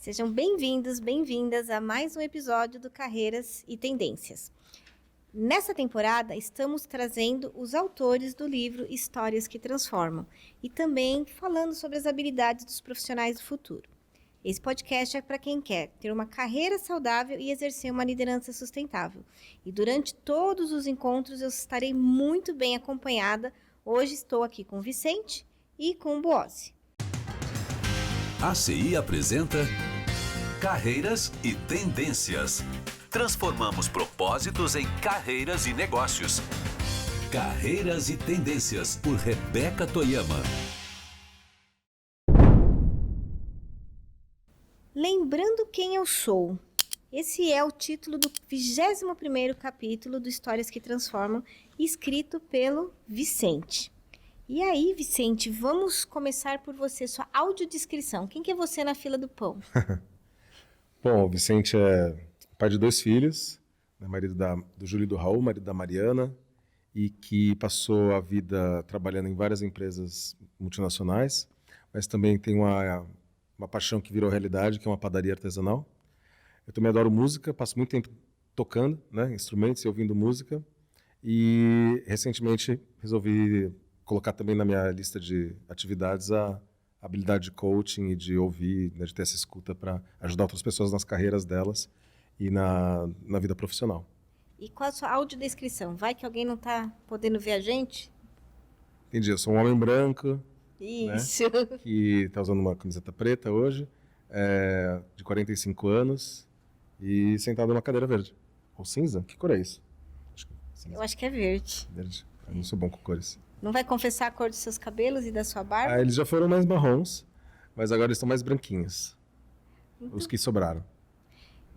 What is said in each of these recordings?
Sejam bem-vindos, bem-vindas a mais um episódio do Carreiras e Tendências. Nessa temporada, estamos trazendo os autores do livro Histórias que Transformam e também falando sobre as habilidades dos profissionais do futuro. Esse podcast é para quem quer ter uma carreira saudável e exercer uma liderança sustentável. E durante todos os encontros eu estarei muito bem acompanhada. Hoje estou aqui com o Vicente e com o Boazzi. A CI apresenta Carreiras e Tendências. Transformamos propósitos em carreiras e negócios. Carreiras e Tendências, por Rebeca Toyama. Lembrando quem eu sou. Esse é o título do 21º capítulo do Histórias que Transformam, escrito pelo Vicente. E aí, Vicente, vamos começar por você, sua audiodescrição. Quem que é você na fila do pão? Bom, o Vicente é pai de 2 filhos, né, marido do Júlio e do Raul, marido da Mariana, e que passou a vida trabalhando em várias empresas multinacionais, mas também tem uma paixão que virou realidade, que é uma padaria artesanal. Eu também adoro música, passo muito tempo tocando, né, instrumentos e ouvindo música, e recentemente resolvi colocar também na minha lista de atividades a habilidade de coaching e de ouvir, né, de ter essa escuta para ajudar outras pessoas nas carreiras delas e na vida profissional. E qual a sua audiodescrição? Vai que alguém não está podendo ver a gente? Entendi, eu sou um homem branco, Isso. né, que está usando uma camiseta preta hoje, de 45 anos e sentado numa cadeira verde. Ou cinza? Que cor é isso? Eu acho que é verde. Verde. Eu não sou bom com cores. Não vai confessar a cor dos seus cabelos e da sua barba? Eles já foram mais marrons, mas agora eles estão mais branquinhos. Os que sobraram.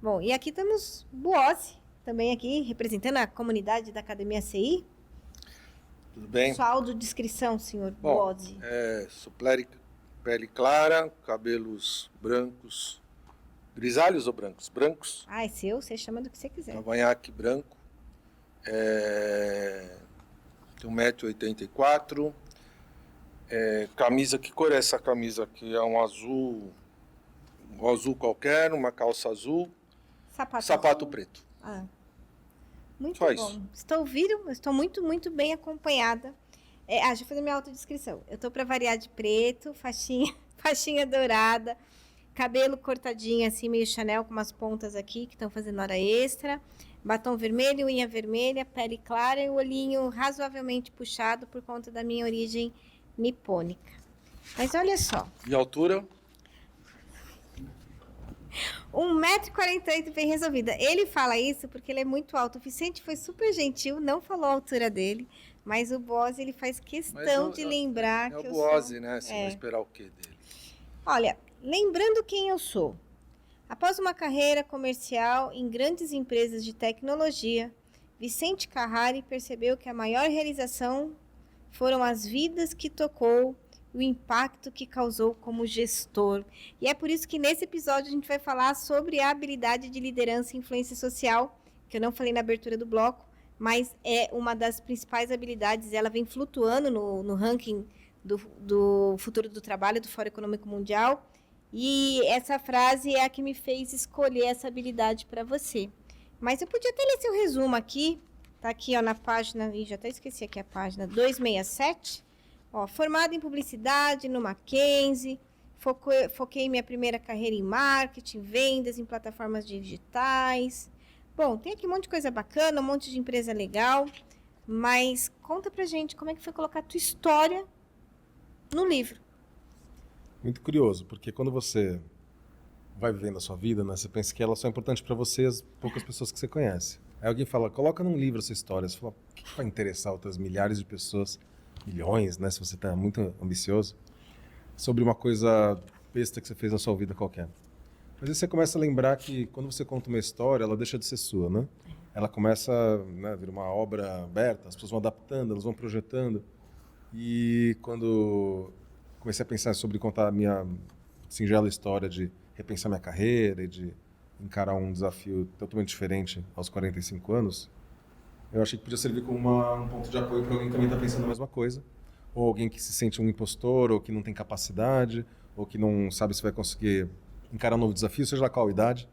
Bom, e aqui temos Boazzi, também aqui representando a comunidade da Academia CI. Tudo bem? Sua audiodescrição, senhor Boazzi. Sou pele clara, cabelos brancos, grisalhos ou brancos? Brancos. É seu, você chama do que você quiser. Cavanhaque branco. Tenho 1,84 m. Camisa, que cor é essa camisa aqui? É um azul qualquer, uma calça azul, sapato preto. Muito Só bom. isso. Estou muito, muito bem acompanhada. Deixa eu fazer minha autodescrição. Eu estou para variar de preto, faixinha dourada, cabelo cortadinho assim, meio Chanel, com umas pontas aqui que estão fazendo hora extra, batom vermelho, unha vermelha, pele clara e o olhinho razoavelmente puxado por conta da minha origem nipônica. Mas olha só. E altura? 1,48 m bem resolvida. Ele fala isso porque ele é muito alto. O Vicente foi super gentil, não falou a altura dele, mas o Boazzi, ele faz questão de lembrar que eu sou... É o Boazzi, né? Você vai esperar o quê dele? Olha, lembrando quem eu sou. Após uma carreira comercial em grandes empresas de tecnologia, Vicente Carrari percebeu que a maior realização foram as vidas que tocou, o impacto que causou como gestor. E é por isso que nesse episódio a gente vai falar sobre a habilidade de liderança e influência social, que eu não falei na abertura do bloco, mas é uma das principais habilidades. Ela vem flutuando no ranking do futuro do trabalho do Fórum Econômico Mundial. E essa frase é a que me fez escolher essa habilidade para você. Mas eu podia até ler seu resumo aqui. Está aqui na página, já até esqueci aqui a página, 267. Formado em publicidade no Mackenzie, foquei minha primeira carreira em marketing, vendas, em plataformas digitais. Bom, tem aqui um monte de coisa bacana, um monte de empresa legal, mas conta pra gente como é que foi colocar a tua história no livro. Muito curioso, porque quando você vai vivendo a sua vida, né, você pensa que ela só é importante para você e as poucas pessoas que você conhece. Aí alguém fala, coloca num livro essa história. Você fala, o que vai interessar outras milhares de pessoas, milhões, né, se você está muito ambicioso, sobre uma coisa besta que você fez na sua vida qualquer. Mas aí você começa a lembrar que quando você conta uma história, ela deixa de ser sua, né? Ela começa, né, a vir uma obra aberta, as pessoas vão adaptando, elas vão projetando. E quando comecei a pensar sobre contar a minha singela história de repensar minha carreira e de encarar um desafio totalmente diferente aos 45 anos, eu achei que podia servir como um ponto de apoio para alguém que também está pensando a mesma coisa, ou alguém que se sente um impostor, ou que não tem capacidade, ou que não sabe se vai conseguir encarar um novo desafio, seja lá qual a idade.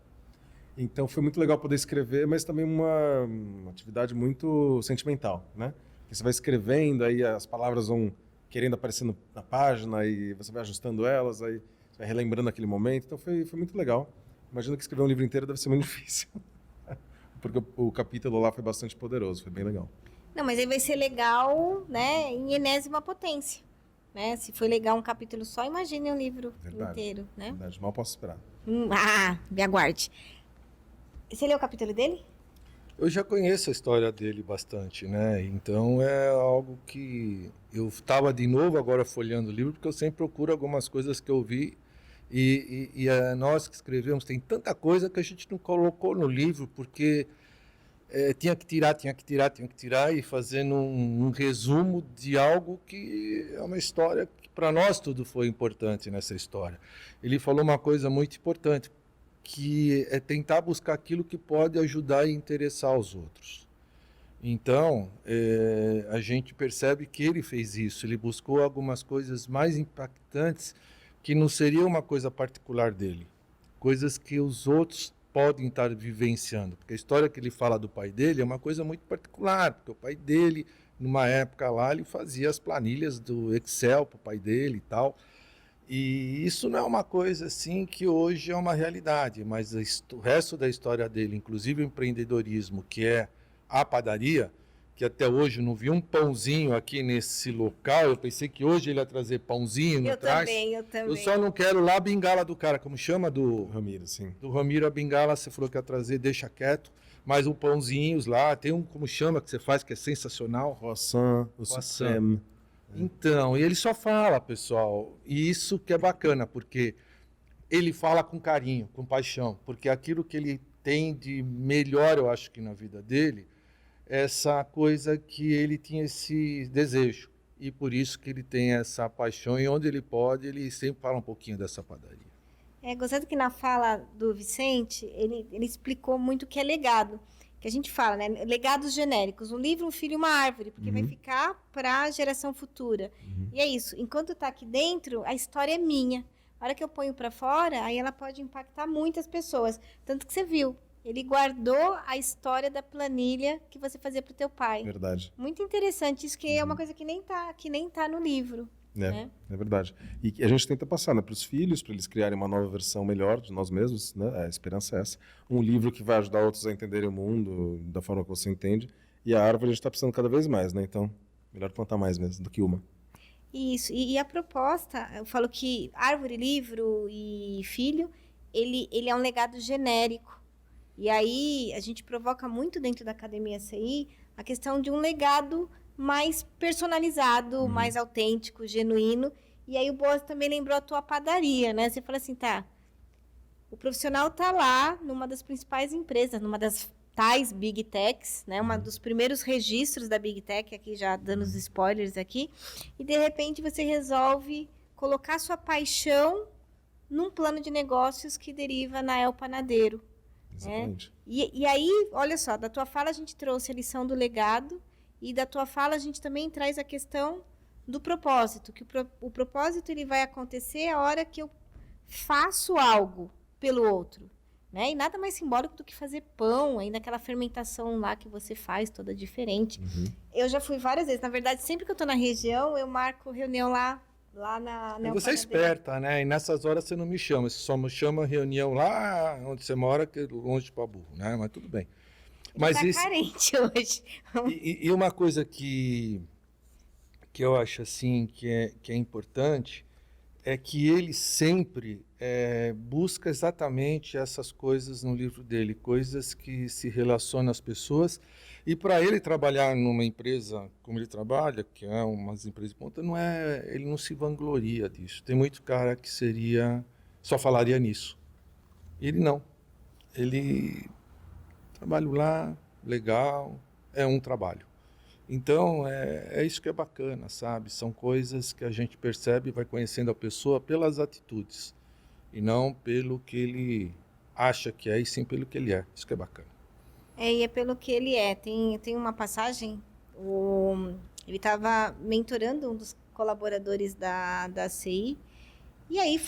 Então foi muito legal poder escrever, mas também uma atividade muito sentimental, né? Porque você vai escrevendo, aí as palavras vão querendo aparecer na página e você vai ajustando elas, aí você vai relembrando aquele momento. Então foi muito legal. Imagino que escrever um livro inteiro deve ser muito difícil. Porque o capítulo lá foi bastante poderoso, foi bem legal. Não, mas aí vai ser legal, né, em enésima potência. Né? Se foi legal um capítulo só, imagine um livro inteiro, né? Verdade, mal posso esperar. Me aguarde. Você leu o capítulo dele? Eu já conheço a história dele bastante, né? Então é algo que eu estava de novo agora folheando o livro, porque eu sempre procuro algumas coisas que eu vi e nós que escrevemos, tem tanta coisa que a gente não colocou no livro, porque tinha que tirar e fazendo um resumo de algo que é uma história que para nós tudo foi importante nessa história. Ele falou uma coisa muito importante, que é tentar buscar aquilo que pode ajudar e interessar os outros. Então, a gente percebe que ele fez isso, ele buscou algumas coisas mais impactantes que não seria uma coisa particular dele, coisas que os outros podem estar vivenciando, porque a história que ele fala do pai dele é uma coisa muito particular, porque o pai dele, numa época lá, ele fazia as planilhas do Excel para o pai dele e tal. E isso não é uma coisa assim que hoje é uma realidade, mas o resto da história dele, inclusive o empreendedorismo, que é a padaria, que até hoje eu não vi um pãozinho aqui nesse local, eu pensei que hoje ele ia trazer pãozinho, não traz. Eu também. Eu só não quero lá a bengala do cara, como chama? Do Ramiro, sim. Do Ramiro, a bengala, você falou que ia trazer, deixa quieto. Mas um pãozinhos lá, tem um, como chama, que você faz, que é sensacional. Croissant, o supreme. Então, e ele só fala, pessoal, e isso que é bacana, porque ele fala com carinho, com paixão, porque aquilo que ele tem de melhor, eu acho que na vida dele, é essa coisa que ele tinha esse desejo, e por isso que ele tem essa paixão, e onde ele pode, ele sempre fala um pouquinho dessa padaria. Gostando que na fala do Vicente, ele explicou muito o que é legado. Que a gente fala, né? Legados genéricos. Um livro, um filho, uma árvore. Porque vai ficar para a geração futura. E é isso. Enquanto está aqui dentro, a história é minha. A hora que eu ponho para fora, aí ela pode impactar muitas pessoas. Tanto que você viu. Ele guardou a história da planilha que você fazia para o teu pai. Verdade. Muito interessante. Isso que é uma coisa que nem tá no livro. Né? É verdade. E a gente tenta passar, né, para os filhos, para eles criarem uma nova versão melhor de nós mesmos, né? A esperança é essa. Um livro que vai ajudar outros a entenderem o mundo da forma que você entende. E a árvore a gente está precisando cada vez mais, né? Então, melhor plantar mais mesmo do que uma. Isso. E a proposta, eu falo que árvore, livro e filho, ele é um legado genérico. E aí a gente provoca muito dentro da Academia CI a questão de um legado mais personalizado, mais autêntico, genuíno. E aí o Boas também lembrou a tua padaria, né? Você fala assim, tá, o profissional tá lá numa das principais empresas, numa das tais Big Techs, né? Uma dos primeiros registros da Big Tech, aqui já dando os spoilers aqui, e de repente você resolve colocar sua paixão num plano de negócios que deriva na El Panadeiro. Exatamente. E aí, olha só, da tua fala a gente trouxe a lição do legado, e da tua fala a gente também traz a questão do propósito, que o propósito ele vai acontecer a hora que eu faço algo pelo outro, né? E nada mais simbólico do que fazer pão, aí naquela fermentação lá que você faz, toda diferente. Eu já fui várias vezes, na verdade, sempre que eu estou na região, eu marco reunião lá na Você é esperta, né? E nessas horas você não me chama, você só me chama reunião lá onde você mora, que é longe para burro, né? Mas tudo bem. Mas tá carente hoje. E uma coisa que eu acho assim que é importante é que ele sempre busca exatamente essas coisas no livro dele, coisas que se relacionam às pessoas. E para ele trabalhar numa empresa como ele trabalha, que é umas empresas de ponta, ele não se vangloria disso. Tem muito cara que só falaria nisso. Ele não. Ele trabalho lá, legal, é um trabalho. Então, é isso que é bacana, sabe? São coisas que a gente percebe e vai conhecendo a pessoa pelas atitudes, e não pelo que ele acha que é, e sim pelo que ele é. Isso que é bacana. E é pelo que ele é. Tem uma passagem, ele estava mentorando um dos colaboradores da CI, E aí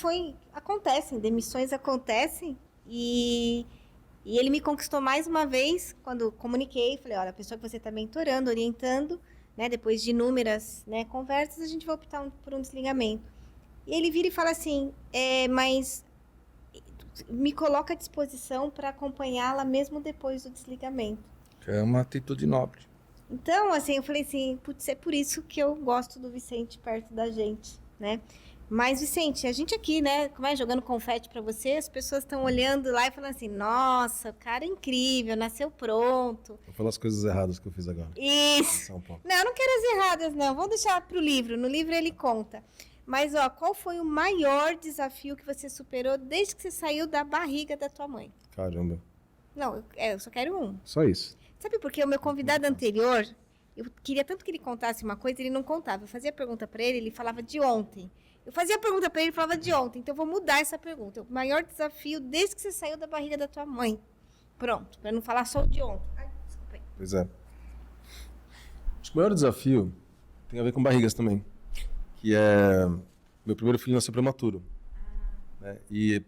acontecem, demissões acontecem, e ele me conquistou mais uma vez, quando comuniquei, falei, olha, a pessoa que você está mentorando, orientando, né, depois de inúmeras, né, conversas, a gente vai optar por um desligamento. E ele vira e fala assim, mas me coloca à disposição para acompanhá-la mesmo depois do desligamento. É uma atitude nobre. Então, assim, eu falei assim, putz, é por isso que eu gosto do Vicente perto da gente, né? Mas, Vicente, a gente aqui, né, jogando confete para você, as pessoas estão olhando lá e falando assim, nossa, o cara é incrível, nasceu pronto. Vou falar as coisas erradas que eu fiz agora. Isso. Não, eu não quero as erradas, não. Vamos deixar para o livro. No livro ele conta. Mas, ó, qual foi o maior desafio que você superou desde que você saiu da barriga da tua mãe? Caramba. Não, eu só quero um. Só isso. Sabe por quê? O meu convidado anterior, eu queria tanto que ele contasse uma coisa, ele não contava. Eu fazia a pergunta para ele, ele falava de ontem. Eu fazia a pergunta para ele, ele falava de ontem. Então, eu vou mudar essa pergunta. O maior desafio desde que você saiu da barriga da tua mãe. Pronto, para não falar só o de ontem. Ai, desculpa aí. Pois é. Acho que o maior desafio tem a ver com barrigas também. Que é... Meu primeiro filho nasceu prematuro. Né? E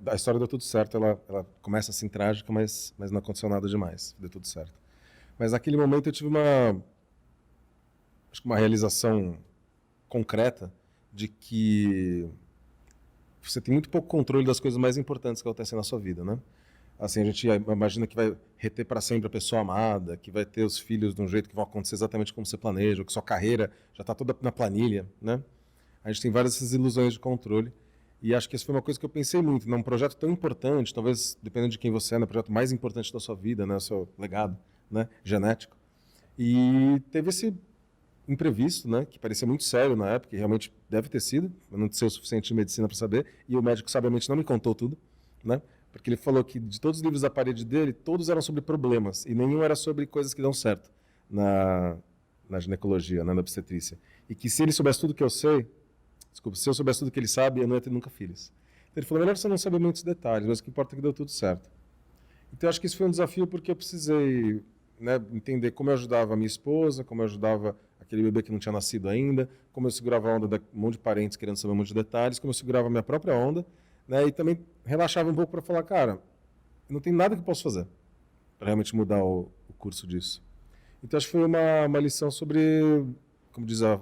a história deu tudo certo. Ela começa assim trágica, mas não aconteceu nada demais. Deu tudo certo. Mas naquele momento eu tive acho que uma realização concreta de que você tem muito pouco controle das coisas mais importantes que acontecem na sua vida, né? Assim, a gente imagina que vai reter para sempre a pessoa amada, que vai ter os filhos de um jeito que vão acontecer exatamente como você planeja, ou que sua carreira já está toda na planilha, né? A gente tem várias dessas ilusões de controle, e acho que isso foi uma coisa que eu pensei muito, num projeto tão importante, talvez, dependendo de quem você é, no projeto mais importante da sua vida, né? O seu legado, né? Genético. E teve esse imprevisto, né, que parecia muito sério na época, e realmente deve ter sido, eu não sei o suficiente de medicina para saber, e o médico sabiamente não me contou tudo, né, porque ele falou que de todos os livros da parede dele, todos eram sobre problemas, e nenhum era sobre coisas que dão certo na ginecologia, na obstetrícia. E que se ele soubesse tudo que eu sei, se eu soubesse tudo que ele sabe, eu não ia ter nunca filhos. Então ele falou, melhor você não saber muitos detalhes, mas o que importa é que deu tudo certo. Então eu acho que isso foi um desafio porque eu precisei, né, entender como eu ajudava a minha esposa, como eu ajudava aquele bebê que não tinha nascido ainda, como eu segurava a onda de um monte de parentes querendo saber um monte de detalhes, como eu segurava a minha própria onda, né, e também relaxava um pouco para falar, cara, não tem nada que eu possa fazer para realmente mudar o curso disso. Então acho que foi uma lição sobre, como diz a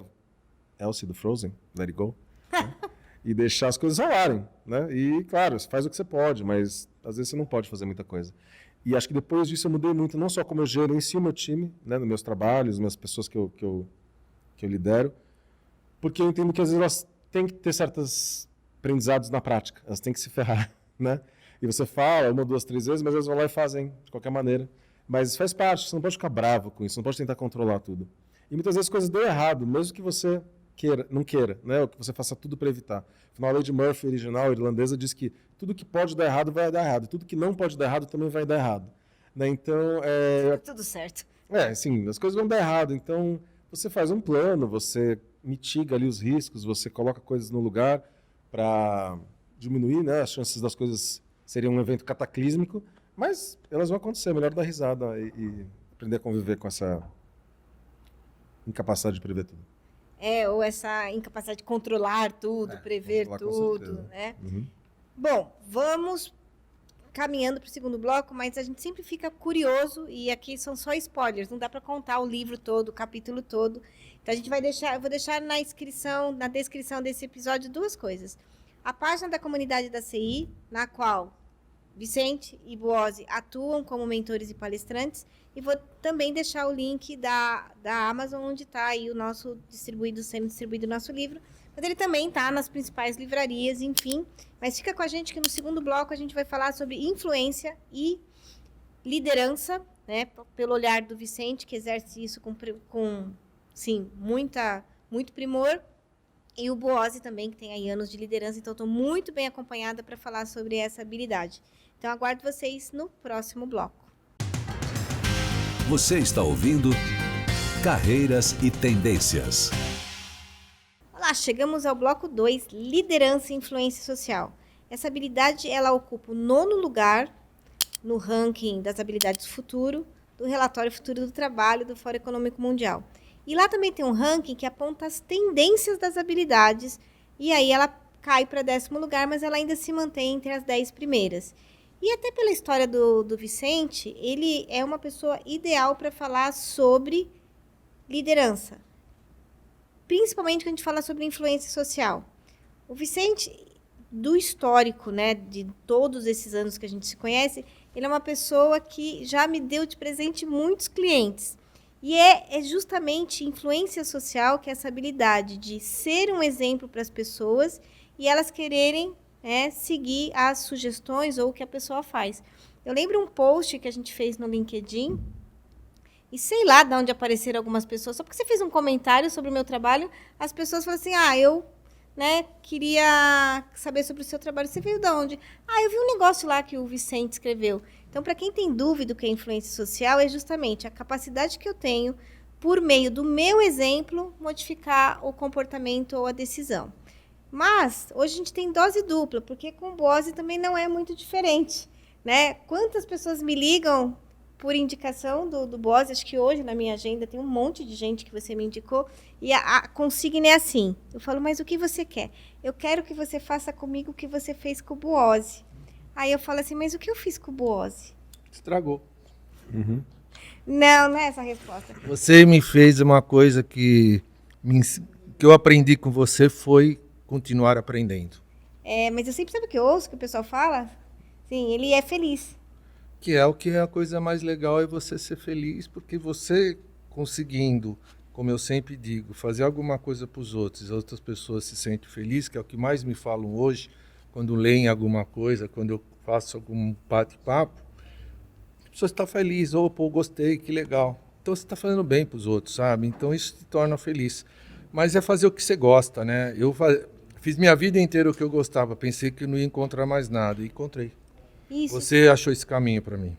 Elsie do Frozen, let it go, né, e deixar as coisas rolarem, né, e claro, você faz o que você pode, mas às vezes você não pode fazer muita coisa. E acho que depois disso eu mudei muito, não só como eu gerencio o meu time, né, nos meus trabalhos, nas pessoas que eu lidero, porque eu entendo que às vezes elas têm que ter certos aprendizados na prática, elas têm que se ferrar, né? E você fala 1, 2, 3 vezes, mas elas vão lá e fazem de qualquer maneira. Mas faz parte, você não pode ficar bravo com isso, não pode tentar controlar tudo. E muitas vezes coisas dão errado, mesmo que você não queira, né? Ou que você faça tudo para evitar. Afinal, a lei de Murphy original irlandesa diz que tudo que pode dar errado vai dar errado, tudo que não pode dar errado também vai dar errado, né? Então, tudo certo. Sim, as coisas vão dar errado. Então, você faz um plano, você mitiga ali os riscos, você coloca coisas no lugar para diminuir, né, as chances das coisas serem um evento cataclísmico, mas elas vão acontecer. É melhor dar risada e aprender a conviver com essa incapacidade de prever tudo. Ou essa incapacidade de controlar tudo, prever tudo, né? Uhum. Bom, vamos caminhando para o segundo bloco, mas a gente sempre fica curioso, e aqui são só spoilers, não dá para contar o livro todo, o capítulo todo. Então a gente eu vou deixar na descrição desse episódio 2 coisas. A página da comunidade da CI, na qual Vicente e Buozzi atuam como mentores e palestrantes, e vou também deixar o link da Amazon, onde está aí sendo distribuído o nosso livro. Mas ele também está nas principais livrarias, enfim. Mas fica com a gente que no segundo bloco a gente vai falar sobre influência e liderança, né? Pelo olhar do Vicente, que exerce isso com sim, muito primor. E o Buozzi também, que tem aí anos de liderança. Então, estou muito bem acompanhada para falar sobre essa habilidade. Então, aguardo vocês no próximo bloco. Você está ouvindo Carreiras e Tendências. Olá, chegamos ao bloco 2, liderança e influência social. Essa habilidade, ela ocupa o 9º lugar no ranking das habilidades futuro, do relatório Futuro do Trabalho do Fórum Econômico Mundial. E lá também tem um ranking que aponta as tendências das habilidades, e aí ela cai para 10º lugar, mas ela ainda se mantém entre as 10 primeiras. E até pela história do Vicente, ele é uma pessoa ideal para falar sobre liderança. Principalmente quando a gente fala sobre influência social. O Vicente, do histórico, né, de todos esses anos que a gente se conhece, ele é uma pessoa que já me deu de presente muitos clientes. E é justamente influência social, que é essa habilidade de ser um exemplo para as pessoas e elas quererem seguir as sugestões ou o que a pessoa faz. Eu lembro um post que a gente fez no LinkedIn, e sei lá de onde apareceram algumas pessoas, só porque você fez um comentário sobre o meu trabalho, as pessoas falam assim, eu queria saber sobre o seu trabalho. Você veio de onde? Eu vi um negócio lá que o Vicente escreveu. Então, para quem tem dúvida do que é influência social, é justamente a capacidade que eu tenho, por meio do meu exemplo, modificar o comportamento ou a decisão. Mas, hoje a gente tem dose dupla, porque com o Bosi também não é muito diferente, né? Quantas pessoas me ligam por indicação do Bosi? Acho que hoje na minha agenda tem um monte de gente que você me indicou, e a consigna é assim. Eu falo, mas o que você quer? Eu quero que você faça comigo o que você fez com o Bosi. Aí eu falo assim, mas o que eu fiz com o Bosi? Estragou. Uhum. Não é essa a resposta. Você me fez uma coisa que eu aprendi com você, foi continuar aprendendo. Mas eu sempre, sabe o que eu ouço, que o pessoal fala? Sim, ele é feliz. Que é a coisa mais legal, é você ser feliz, porque você conseguindo, como eu sempre digo, fazer alguma coisa para os outros, as outras pessoas se sentem felizes, que é o que mais me falam hoje, quando leem alguma coisa, quando eu faço algum bate-papo, a pessoa está feliz, pô, gostei, que legal. Então você está fazendo bem para os outros, sabe? Então isso te torna feliz. Mas é fazer o que você gosta, né? Eu fiz minha vida inteira o que eu gostava, pensei que não ia encontrar mais nada, e encontrei. Isso. Você achou esse caminho para mim.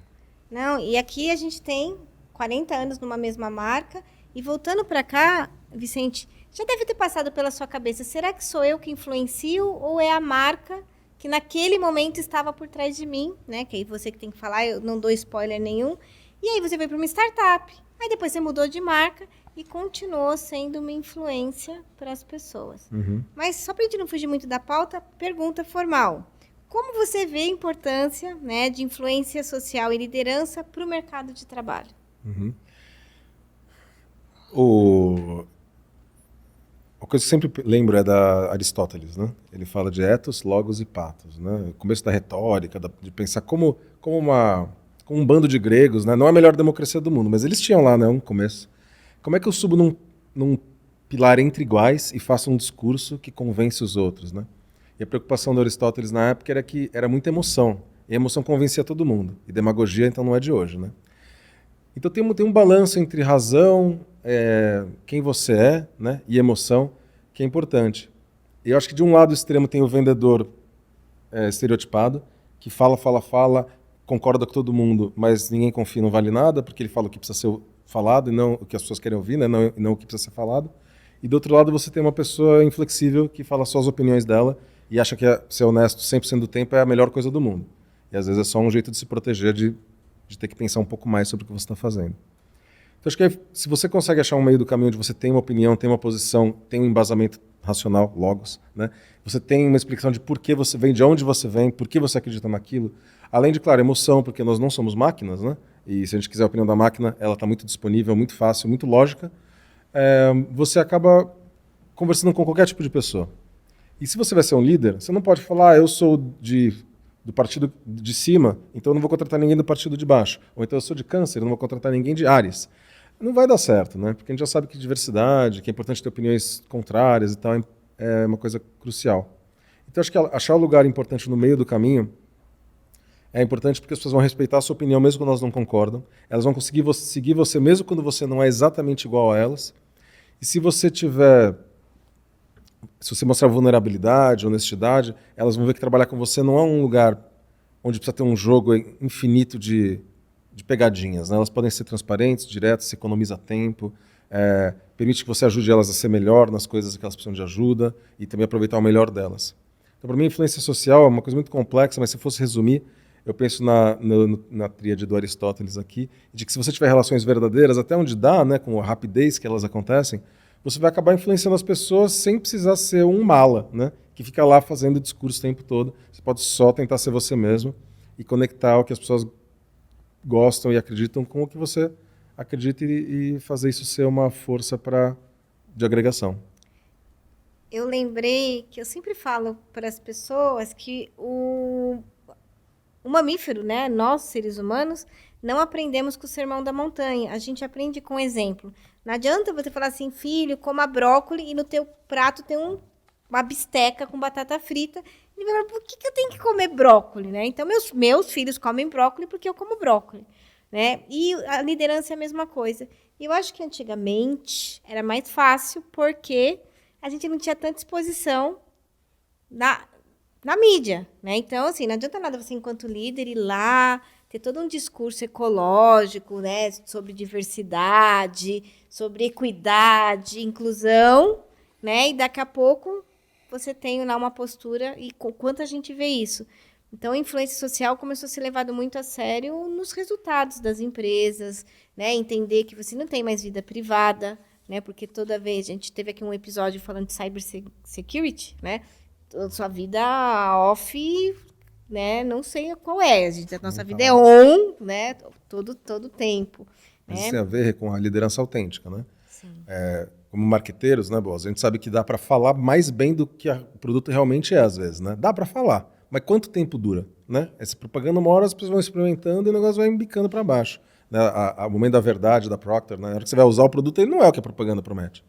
Não, e aqui a gente tem 40 anos numa mesma marca. E voltando para cá, Vicente, já deve ter passado pela sua cabeça, será que sou eu que influencio ou é a marca que naquele momento estava por trás de mim, né? Que aí você que tem que falar, eu não dou spoiler nenhum. E aí você veio para uma startup. Aí depois você mudou de marca e continuou sendo uma influência para as pessoas. Uhum. Mas só para a gente não fugir muito da pauta, pergunta formal. Como você vê a importância, né, de influência social e liderança para o mercado de trabalho? Uhum. Uma coisa que eu sempre lembro é da Aristóteles, né? Ele fala de ethos, logos e pathos, né? O começo da retórica, de pensar como um bando de gregos, né? Não é a melhor democracia do mundo, mas eles tinham lá, né, um começo. Como é que eu subo num pilar entre iguais e faço um discurso que convence os outros, né? E a preocupação do Aristóteles na época era que era muita emoção. E a emoção convencia todo mundo. E demagogia, então, não é de hoje, né? Então tem um balanço entre razão, quem você é, né, e emoção, que é importante. E eu acho que de um lado extremo tem o vendedor estereotipado, que fala, concorda com todo mundo, mas ninguém confia, não vale nada, porque ele fala o que precisa ser falado e não o que as pessoas querem ouvir, né, não o que precisa ser falado. E do outro lado você tem uma pessoa inflexível que fala só as opiniões dela e acha que ser honesto 100% do tempo é a melhor coisa do mundo. E às vezes é só um jeito de se proteger de ter que pensar um pouco mais sobre o que você está fazendo. Então acho que se você consegue achar um meio do caminho onde você tem uma opinião, tem uma posição, tem um embasamento racional, logos, né? Você tem uma explicação de por que você vem, de onde você vem, por que você acredita naquilo. Além de, claro, emoção, porque nós não somos máquinas, né? E se a gente quiser a opinião da máquina, ela está muito disponível, muito fácil, muito lógica. Você acaba conversando com qualquer tipo de pessoa. E se você vai ser um líder, você não pode falar, eu sou do partido de cima, então eu não vou contratar ninguém do partido de baixo. Ou então eu sou de Câncer, eu não vou contratar ninguém de Áries. Não vai dar certo, né? Porque a gente já sabe que diversidade, que é importante ter opiniões contrárias e tal, é uma coisa crucial. Então acho que achar o lugar importante no meio do caminho é importante porque as pessoas vão respeitar a sua opinião mesmo quando elas não concordam. Elas vão conseguir seguir você mesmo quando você não é exatamente igual a elas. E se você mostrar vulnerabilidade, honestidade, elas vão ver que trabalhar com você não é um lugar onde precisa ter um jogo infinito de pegadinhas, né? Elas podem ser transparentes, diretas, se economiza tempo, permite que você ajude elas a ser melhor nas coisas que elas precisam de ajuda e também aproveitar o melhor delas. Então, para mim, a influência social é uma coisa muito complexa, mas se eu fosse resumir, eu penso na tríade do Aristóteles aqui, de que se você tiver relações verdadeiras, até onde dá, né, com a rapidez que elas acontecem, você vai acabar influenciando as pessoas sem precisar ser um mala, né? Que fica lá fazendo discurso o tempo todo. Você pode só tentar ser você mesmo e conectar o que as pessoas gostam e acreditam com o que você acredita e fazer isso ser uma força de agregação. Eu lembrei que eu sempre falo para as pessoas que o mamífero, né, nós seres humanos, não aprendemos com o sermão da montanha. A gente aprende com exemplo. Não adianta você falar assim, filho, coma brócolis e no teu prato tem uma bisteca com batata frita. Ele vai falar, por que eu tenho que comer brócolis, né? Então, meus filhos comem brócolis porque eu como brócolis, né? E a liderança é a mesma coisa. E eu acho que antigamente era mais fácil porque a gente não tinha tanta exposição na mídia, né? Então, assim, não adianta nada você, enquanto líder, ir lá, ter todo um discurso ecológico, né? Sobre diversidade, sobre equidade, inclusão, né? E daqui a pouco você tem lá uma postura, e quanto a gente vê isso. Então, a influência social começou a ser levada muito a sério nos resultados das empresas, né? Entender que você não tem mais vida privada, né? Porque toda vez, a gente teve aqui um episódio falando de cybersecurity, né? Toda sua vida off, né? Não sei qual é. A nossa vida é on, né? Todo tempo. Mas Né? isso tem a ver com a liderança autêntica, né? Sim. Como marqueteiros, né, Boas? A gente sabe que dá para falar mais bem do que o produto realmente é, às vezes, né? Dá para falar, mas quanto tempo dura, né? Essa propaganda, uma hora as pessoas vão experimentando e o negócio vai embicando para baixo. Né? O momento da verdade da Procter, né? Na hora que você vai usar o produto, ele não é o que a propaganda promete.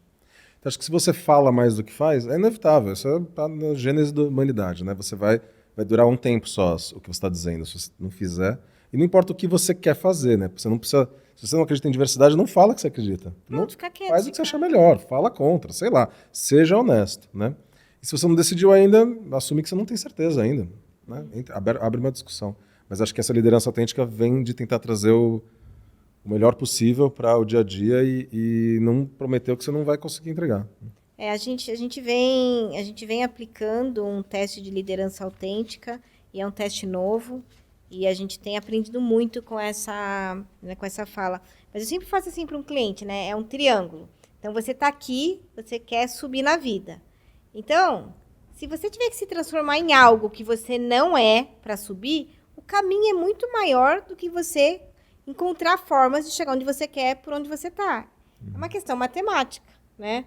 Então, acho que se você fala mais do que faz, é inevitável. Isso está na gênese da humanidade, né? Você vai durar um tempo só o que você está dizendo, se você não fizer. E não importa o que você quer fazer, né? Você não precisa... Se você não acredita em diversidade, não fala que você acredita. Pronto, fica quieto. Faz o que você achar melhor, fala contra, sei lá. Seja honesto, né? E se você não decidiu ainda, assume que você não tem certeza ainda. Né? Abre uma discussão. Mas acho que essa liderança autêntica vem de tentar trazer o melhor possível para o dia a dia e não prometer o que você não vai conseguir entregar. A gente vem aplicando um teste de liderança autêntica, e é um teste novo, e a gente tem aprendido muito com essa fala. Mas eu sempre faço assim para um cliente, né? É um triângulo. Então, você está aqui, você quer subir na vida. Então, se você tiver que se transformar em algo que você não é para subir, o caminho é muito maior do que você encontrar formas de chegar onde você quer, por onde você está. É uma questão matemática, né?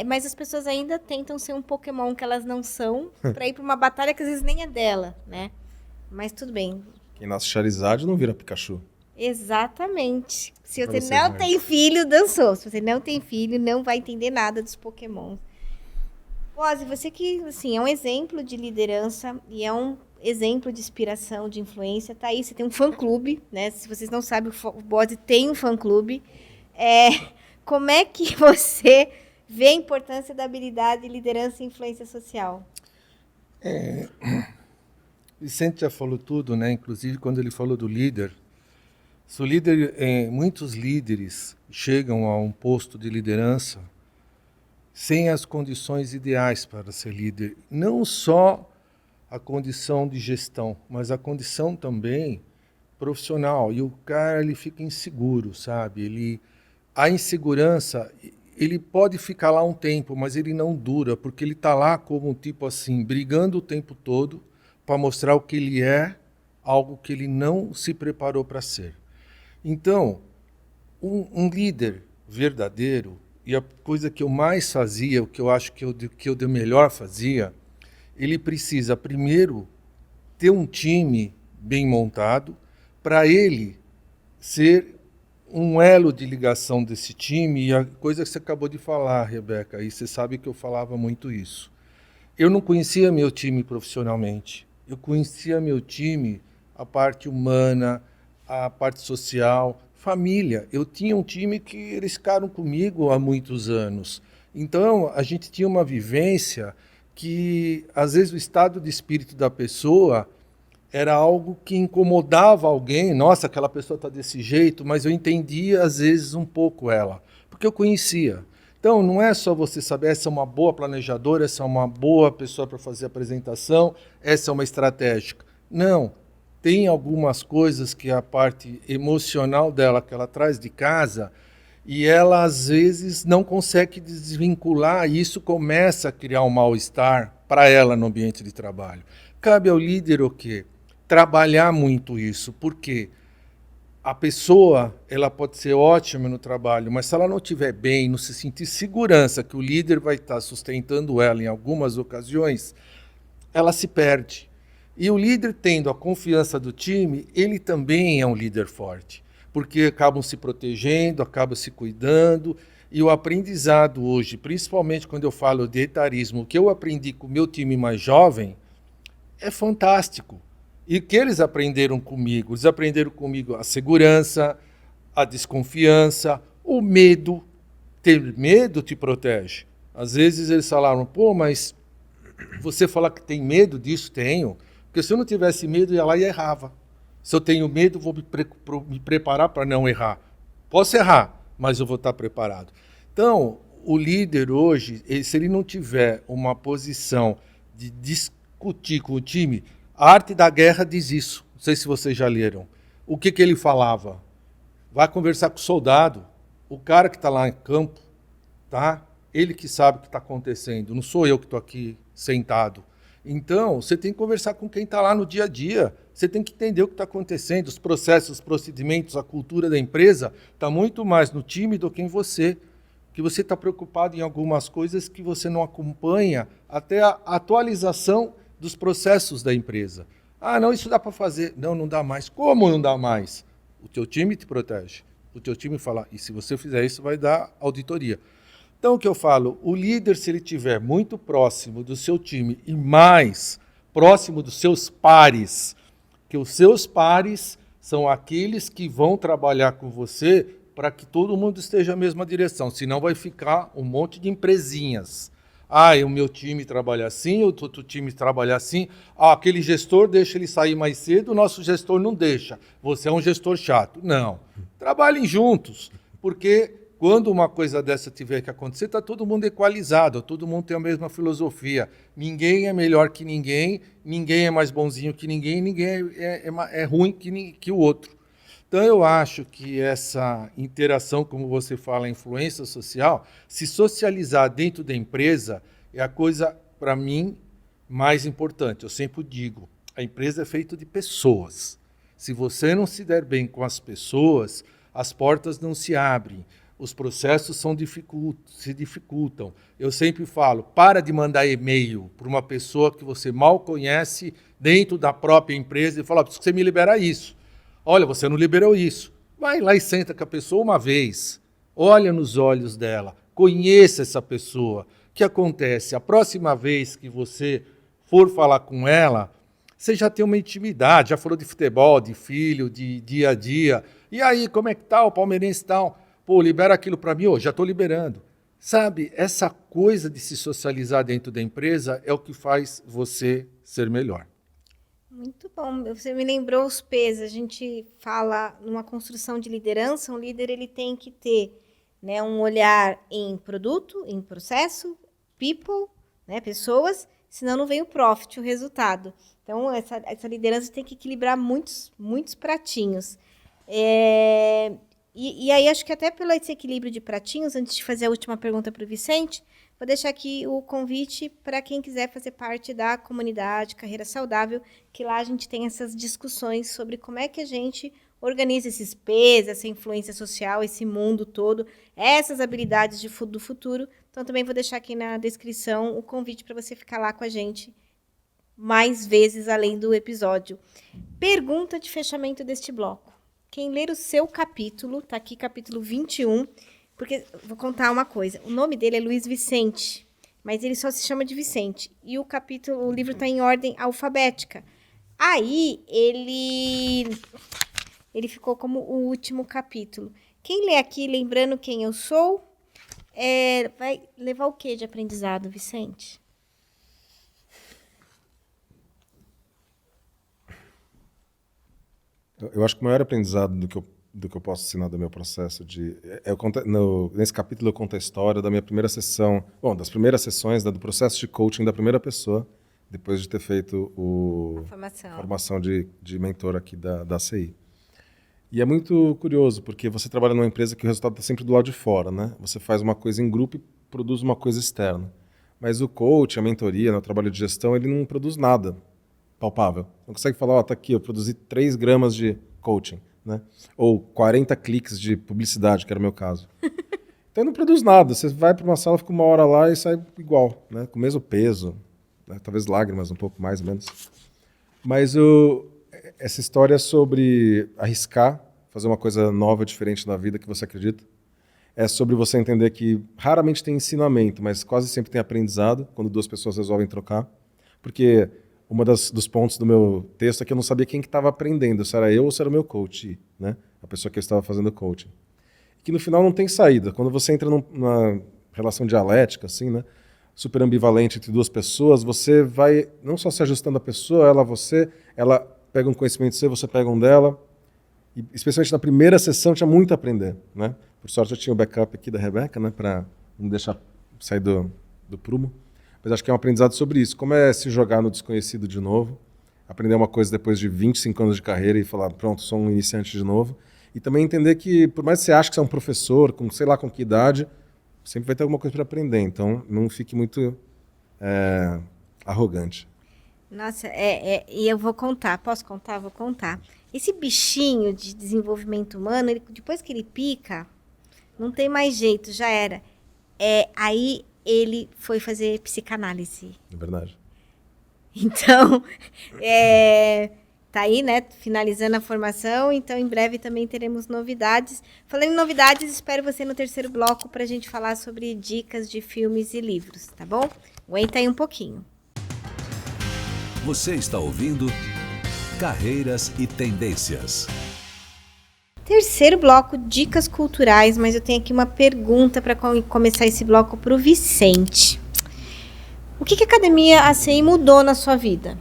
Mas as pessoas ainda tentam ser um Pokémon que elas não são, para ir para uma batalha que às vezes nem é dela, né? Mas tudo bem. Quem nasce Charizard não vira Pikachu. Exatamente. Se Pra você vocês, não né? tem filho, dançou. Se você não tem filho, não vai entender nada dos Pokémon. Ozzy, você que assim, é um exemplo de liderança e é um exemplo de inspiração, de influência. Tá aí, você tem um fã-clube, né? Se vocês não sabem, o Bode tem um fã-clube. Como é que você vê a importância da habilidade de liderança e influência social? Vicente já falou tudo, né? Inclusive quando ele falou do líder. Se o líder, muitos líderes chegam a um posto de liderança sem as condições ideais para ser líder. Não só a condição de gestão, mas a condição também profissional. E o cara, ele fica inseguro, sabe? A insegurança, ele pode ficar lá um tempo, mas ele não dura, porque ele está lá como um tipo assim, brigando o tempo todo para mostrar o que ele é, algo que ele não se preparou para ser. Então, um líder verdadeiro, e a coisa que eu mais fazia, o que eu acho que eu de melhor fazia, ele precisa primeiro ter um time bem montado, para ele ser um elo de ligação desse time, e a coisa que você acabou de falar, Rebeca, e você sabe que eu falava muito isso. Eu não conhecia meu time profissionalmente, eu conhecia meu time, a parte humana, a parte social, família. Eu tinha um time que eles ficaram comigo há muitos anos. Então, a gente tinha uma vivência que, às vezes, o estado de espírito da pessoa era algo que incomodava alguém. Nossa, aquela pessoa está desse jeito, mas eu entendia, às vezes, um pouco ela, porque eu conhecia. Então, não é só você saber, essa é uma boa planejadora, essa é uma boa pessoa para fazer a apresentação, essa é uma estratégica. Não, tem algumas coisas que a parte emocional dela, que ela traz de casa, e ela, às vezes, não consegue desvincular, e isso começa a criar um mal-estar para ela no ambiente de trabalho. Cabe ao líder o quê? Trabalhar muito isso, porque a pessoa ela pode ser ótima no trabalho, mas se ela não estiver bem, não se sentir segurança que o líder vai estar sustentando ela em algumas ocasiões, ela se perde. E o líder, tendo a confiança do time, ele também é um líder forte, porque acabam se protegendo, acabam se cuidando, e o aprendizado hoje, principalmente quando eu falo de etarismo, o que eu aprendi com o meu time mais jovem, é fantástico. E o que eles aprenderam comigo? Eles aprenderam comigo a segurança, a desconfiança, o medo. Ter medo te protege. Às vezes eles falaram, pô, mas você fala que tem medo disso? Tenho. Porque se eu não tivesse medo, eu ia lá e errava. Se eu tenho medo, vou me preparar para não errar. Posso errar, mas eu vou estar preparado. Então, o líder hoje, se ele não tiver uma posição de discutir com o time, a Arte da Guerra diz isso. Não sei se vocês já leram. O que ele falava? Vai conversar com o soldado, o cara que está lá em campo, tá? Ele que sabe o que está acontecendo, não sou eu que estou aqui sentado. Então, você tem que conversar com quem está lá no dia a dia. Você tem que entender o que está acontecendo, os processos, os procedimentos, a cultura da empresa está muito mais no time do que em você. Que você está preocupado em algumas coisas que você não acompanha até a atualização dos processos da empresa. Ah, não, isso dá para fazer. Não, não dá mais. Como não dá mais? O teu time te protege. O teu time fala, e se você fizer isso, vai dar auditoria. Então, o que eu falo, o líder, se ele estiver muito próximo do seu time e mais próximo dos seus pares, que os seus pares são aqueles que vão trabalhar com você para que todo mundo esteja na mesma direção, senão vai ficar um monte de empresinhas. Ah, o meu time trabalha assim, o outro time trabalha assim. Ah, aquele gestor deixa ele sair mais cedo, o nosso gestor não deixa. Você é um gestor chato. Não. Trabalhem juntos, porque quando uma coisa dessa tiver que acontecer, está todo mundo equalizado, todo mundo tem a mesma filosofia. Ninguém é melhor que ninguém, ninguém é mais bonzinho que ninguém, ninguém é ruim que o outro. Então, eu acho que essa interação, como você fala, a influência social, se socializar dentro da empresa é a coisa, para mim, mais importante. Eu sempre digo, a empresa é feita de pessoas. Se você não se der bem com as pessoas, as portas não se abrem, os processos se dificultam. Eu sempre falo, para de mandar e-mail para uma pessoa que você mal conhece dentro da própria empresa e fala, preciso que você me libera isso. Olha, você não liberou isso. Vai lá e senta com a pessoa uma vez. Olha nos olhos dela. Conheça essa pessoa. O que acontece? A próxima vez que você for falar com ela, você já tem uma intimidade. Já falou de futebol, de filho, de dia a dia. E aí, como é que tá o palmeirense tal? Pô, libera aquilo para mim. Ô, já estou liberando. Sabe, essa coisa de se socializar dentro da empresa é o que faz você ser melhor. Muito bom. Você me lembrou os P's. A gente fala numa construção de liderança, um líder ele tem que ter, né, um olhar em produto, em processo, people, né, pessoas, senão não vem o profit, o resultado. Então, essa liderança tem que equilibrar muitos pratinhos. E aí, acho que até pelo esse equilíbrio de pratinhos, antes de fazer a última pergunta para o Vicente, vou deixar aqui o convite para quem quiser fazer parte da comunidade Carreira Saudável, que lá a gente tem essas discussões sobre como é que a gente organiza esses P's, essa influência social, esse mundo todo, essas habilidades do futuro. Então, também vou deixar aqui na descrição o convite para você ficar lá com a gente mais vezes além do episódio. Pergunta de fechamento deste bloco. Quem ler o seu capítulo, está aqui capítulo 21, porque vou contar uma coisa. O nome dele é Luiz Vicente, mas ele só se chama de Vicente. E o livro está em ordem alfabética. Aí ele ficou como o último capítulo. Quem lê aqui, lembrando quem eu sou, vai levar o que de aprendizado, Vicente? Eu acho que o maior aprendizado do que eu posso ensinar do meu processo nesse capítulo eu conto a história da minha primeira sessão, das primeiras sessões do processo de coaching da primeira pessoa, depois de ter feito a formação de mentor aqui da CI. E é muito curioso, porque você trabalha numa empresa que o resultado está sempre do lado de fora, né? Você faz uma coisa em grupo e produz uma coisa externa. Mas o coach, a mentoria, né, o trabalho de gestão, ele não produz nada palpável. Não consegue falar, ó, tá aqui, eu produzi 3 gramas de coaching, né? Ou 40 cliques de publicidade, que era o meu caso. Então não produz nada. Você vai para uma sala, fica 1 hora lá e sai igual, né? Com o mesmo peso, né? Talvez lágrimas um pouco mais ou menos. Mas essa história sobre arriscar, fazer uma coisa nova, diferente na vida que você acredita, é sobre você entender que raramente tem ensinamento, mas quase sempre tem aprendizado quando 2 pessoas resolvem trocar. Porque dos pontos do meu texto é que eu não sabia quem que estava aprendendo, se era eu ou se era o meu coach, né? A pessoa que eu estava fazendo coaching. Que no final não tem saída. Quando você entra numa relação dialética, assim, né? Super ambivalente entre 2 pessoas, você vai não só se ajustando à pessoa, ela pega um conhecimento seu, você pega um dela. E, especialmente na primeira sessão, tinha muito a aprender, né? Por sorte, eu tinha o backup aqui da Rebeca, né? Para não deixar sair do prumo. Mas acho que é um aprendizado sobre isso. Como é se jogar no desconhecido de novo, aprender uma coisa depois de 25 anos de carreira e falar, pronto, sou um iniciante de novo. E também entender que, por mais que você ache que você é um professor, com sei lá com que idade, sempre vai ter alguma coisa para aprender. Então, não fique muito arrogante. Nossa, e eu vou contar. Posso contar? Vou contar. Esse bichinho de desenvolvimento humano, depois que ele pica, não tem mais jeito, já era. Aí ele foi fazer psicanálise. É verdade. Então, tá aí, né? Finalizando a formação, então em breve também teremos novidades. Falando em novidades, espero você no 3º bloco para a gente falar sobre dicas de filmes e livros, tá bom? Aguenta aí um pouquinho. Você está ouvindo Carreiras e Tendências. 3º bloco, dicas culturais, mas eu tenho aqui uma pergunta para começar esse bloco para o Vicente. O que a Academia ACI mudou na sua vida?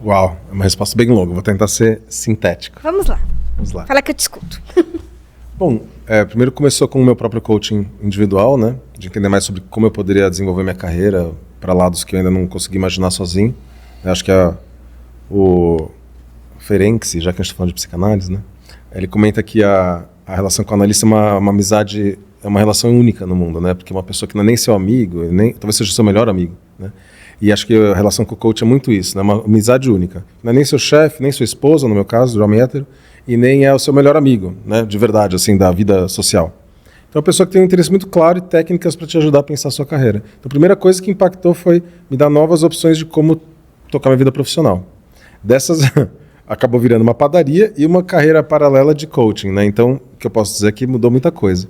Uau, é uma resposta bem longa. Vou tentar ser sintético. Vamos lá. Vamos lá. Fala que eu te escuto. Bom, primeiro começou com o meu próprio coaching individual, né? De entender mais sobre como eu poderia desenvolver minha carreira para lados que eu ainda não consegui imaginar sozinho. Eu acho que o Ferenczi, já que a gente está falando de psicanálise, né? Ele comenta que a relação com o analista é uma amizade, é uma relação única no mundo, né? Porque uma pessoa que não é nem seu amigo, talvez seja seu melhor amigo, né? E acho que a relação com o coach é muito isso, né? Uma amizade única. Não é nem seu chefe, nem sua esposa, no meu caso, do homem hétero, e nem é o seu melhor amigo, né? De verdade, assim, da vida social. Então, é uma pessoa que tem um interesse muito claro e técnicas para te ajudar a pensar a sua carreira. Então, a primeira coisa que impactou foi me dar novas opções de como tocar minha vida profissional. Dessas, acabou virando uma padaria e uma carreira paralela de coaching, né? Então, o que eu posso dizer é que mudou muita coisa.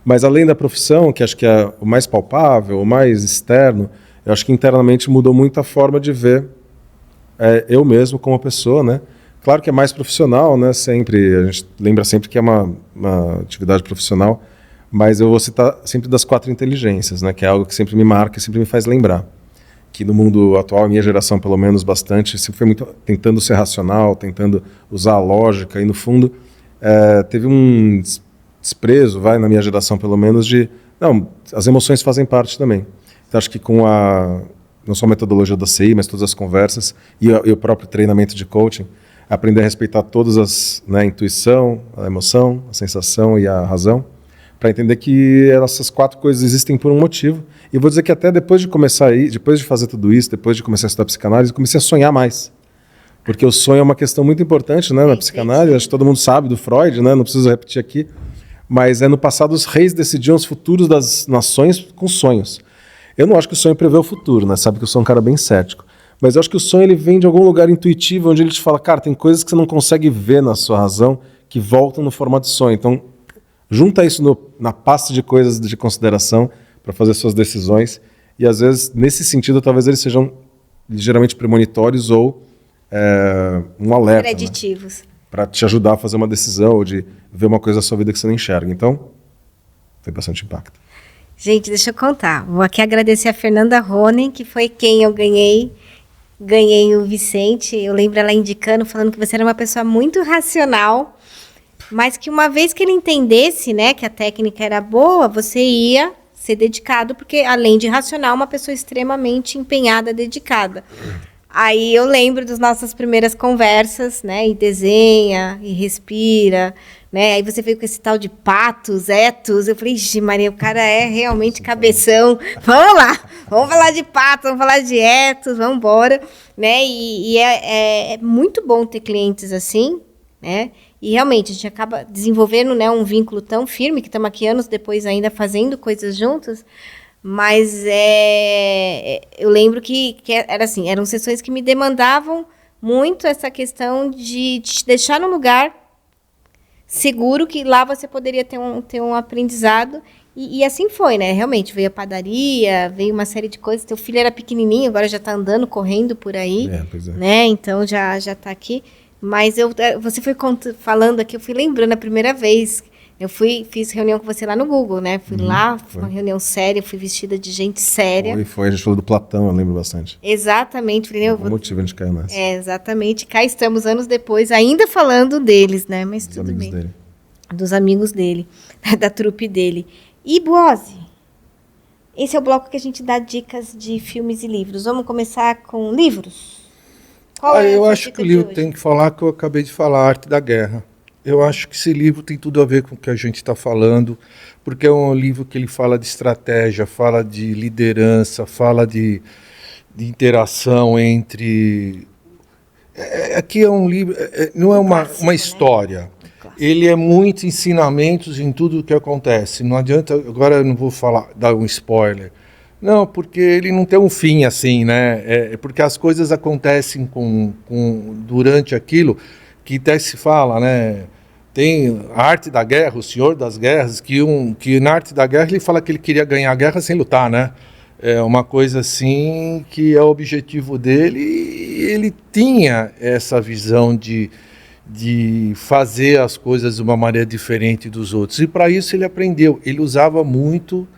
Mas além da profissão, que acho que é o mais palpável, o mais externo, eu acho que internamente mudou muito a forma de ver eu mesmo como pessoa, né? Claro que é mais profissional, né? Sempre, a gente lembra sempre que é uma atividade profissional, mas eu vou citar sempre das 4 inteligências, né? Que é algo que sempre me marca e sempre me faz lembrar. Que no mundo atual, a minha geração pelo menos bastante, sempre foi muito tentando ser racional, tentando usar a lógica, e no fundo teve um desprezo, na minha geração pelo menos, não, as emoções fazem parte também. Então acho que com não só a metodologia da CI, mas todas as conversas e o próprio treinamento de coaching, aprender a respeitar todas as, né, a intuição, a emoção, a sensação e a razão, para entender que essas 4 coisas existem por um motivo. E vou dizer que até depois de começar aí, depois de fazer tudo isso, depois de começar a estudar psicanálise, comecei a sonhar mais. Porque o sonho é uma questão muito importante, né, na psicanálise. Acho que todo mundo sabe do Freud, né, não preciso repetir aqui. Mas no passado os reis decidiam os futuros das nações com sonhos. Eu não acho que o sonho prevê o futuro, né? Sabe que eu sou um cara bem cético. Mas eu acho que o sonho ele vem de algum lugar intuitivo, onde ele te fala, cara, tem coisas que você não consegue ver na sua razão que voltam no formato de sonho. Então, junta isso na pasta de coisas de consideração para fazer suas decisões. E, às vezes, nesse sentido, talvez eles sejam ligeiramente premonitórios ou um alerta. Preditivos. Né? Para te ajudar a fazer uma decisão ou de ver uma coisa da sua vida que você não enxerga. Então, tem bastante impacto. Gente, deixa eu contar. Vou aqui agradecer a Fernanda Ronen, que foi quem eu ganhei o Vicente. Eu lembro ela indicando, falando que você era uma pessoa muito racional, mas que uma vez que ele entendesse, né, que a técnica era boa, você ia ser dedicado, porque além de racional, uma pessoa extremamente empenhada, dedicada. Aí eu lembro das nossas primeiras conversas, né? E desenha, e respira, né? Aí você veio com esse tal de patos, etos. Eu falei, ixi, Maria, o cara é realmente cabeção. Vamos lá, vamos falar de patos, vamos falar de etos, vamos embora, né? E é muito bom ter clientes assim, né? E realmente a gente acaba desenvolvendo, né, um vínculo tão firme que estamos aqui anos depois ainda fazendo coisas juntos. Mas eu lembro que era assim, eram sessões que me demandavam muito essa questão de te deixar num lugar seguro, que lá você poderia ter um aprendizado. E assim foi, né? Realmente, veio a padaria, veio uma série de coisas. Teu filho era pequenininho, agora já está andando, correndo por aí. Pois é. Né? Então, já está aqui. Mas você foi falando aqui, eu fui lembrando a primeira vez. Eu fiz reunião com você lá no Google, né? Fui lá, foi uma reunião séria, fui vestida de gente séria. Foi. A gente falou do Platão, eu lembro bastante. Exatamente. Falei, O motivo a gente caiu nessa. Exatamente. Cá estamos anos depois, ainda falando deles, né? Mas Dos tudo amigos bem. dele. Dos amigos dele, da trupe dele. E, Boazzi, esse é o bloco que a gente dá dicas de filmes e livros. Vamos começar com livros? Qual é a Eu sua acho dica que o de livro hoje? tem que falar que eu acabei de falar, A Arte da Guerra. Eu acho que esse livro tem tudo a ver com o que a gente está falando, porque é um livro que ele fala de estratégia, fala de liderança, fala de interação entre... Aqui é um livro, não é uma clássico, história. Né? Clássico. Ele é muitos ensinamentos em tudo o que acontece. Não adianta, agora eu não vou dar um spoiler. Não, porque ele não tem um fim assim, né? Porque as coisas acontecem durante aquilo que até se fala, né? Tem a Arte da Guerra, o Senhor das Guerras, que na Arte da Guerra ele fala que ele queria ganhar a guerra sem lutar, né? É uma coisa assim que é o objetivo dele, e ele tinha essa visão de fazer as coisas de uma maneira diferente dos outros. E para isso ele aprendeu, ele usava muito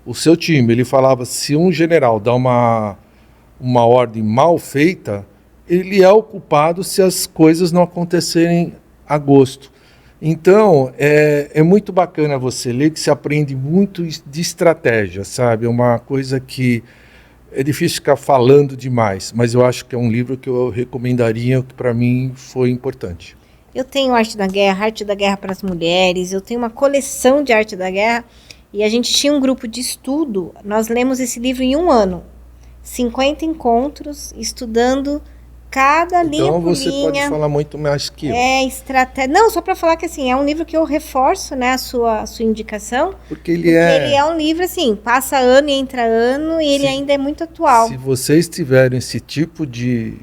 o seu time. Ele falava, se um general dá uma ordem mal feita, ele é o culpado se as coisas não acontecerem a gosto. Então, é muito bacana você ler, que se aprende muito de estratégia, sabe? É uma coisa que é difícil ficar falando demais, mas eu acho que é um livro que eu recomendaria, que para mim foi importante. Eu tenho Arte da Guerra para as mulheres, eu tenho uma coleção de Arte da Guerra, e a gente tinha um grupo de estudo, nós lemos esse livro em 1 ano. 50 encontros, estudando cada linha Então por você linha. pode falar muito mais que eu. Estratégia. Não, só para falar que assim, é um livro que eu reforço, né, a sua indicação. Porque Ele é um livro assim, passa ano e entra ano, e ele ainda é muito atual. Se vocês tiverem esse tipo de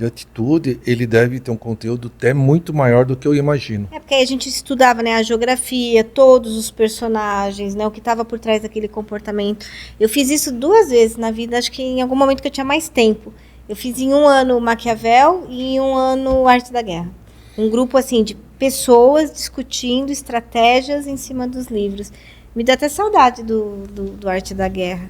atitude, ele deve ter um conteúdo até muito maior do que eu imagino. É porque aí a gente estudava, né, a geografia, todos os personagens, né, o que estava por trás daquele comportamento. Eu fiz isso 2 vezes na vida, acho que em algum momento que eu tinha mais tempo. Eu fiz em 1 ano Maquiavel e em 1 ano Arte da Guerra. Um grupo assim de pessoas discutindo estratégias em cima dos livros. Me dá até saudade do Arte da Guerra.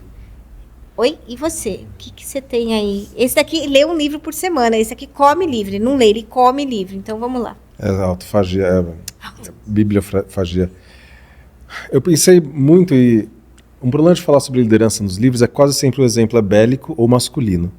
Oi, e você? O que você tem aí? Esse daqui lê um livro por semana, esse aqui come livro, ele não lê, ele come livro. Então vamos lá. Autofagia, bibliofagia. Eu pensei muito, e um problema de falar sobre liderança nos livros é quase sempre o exemplo é bélico ou masculino.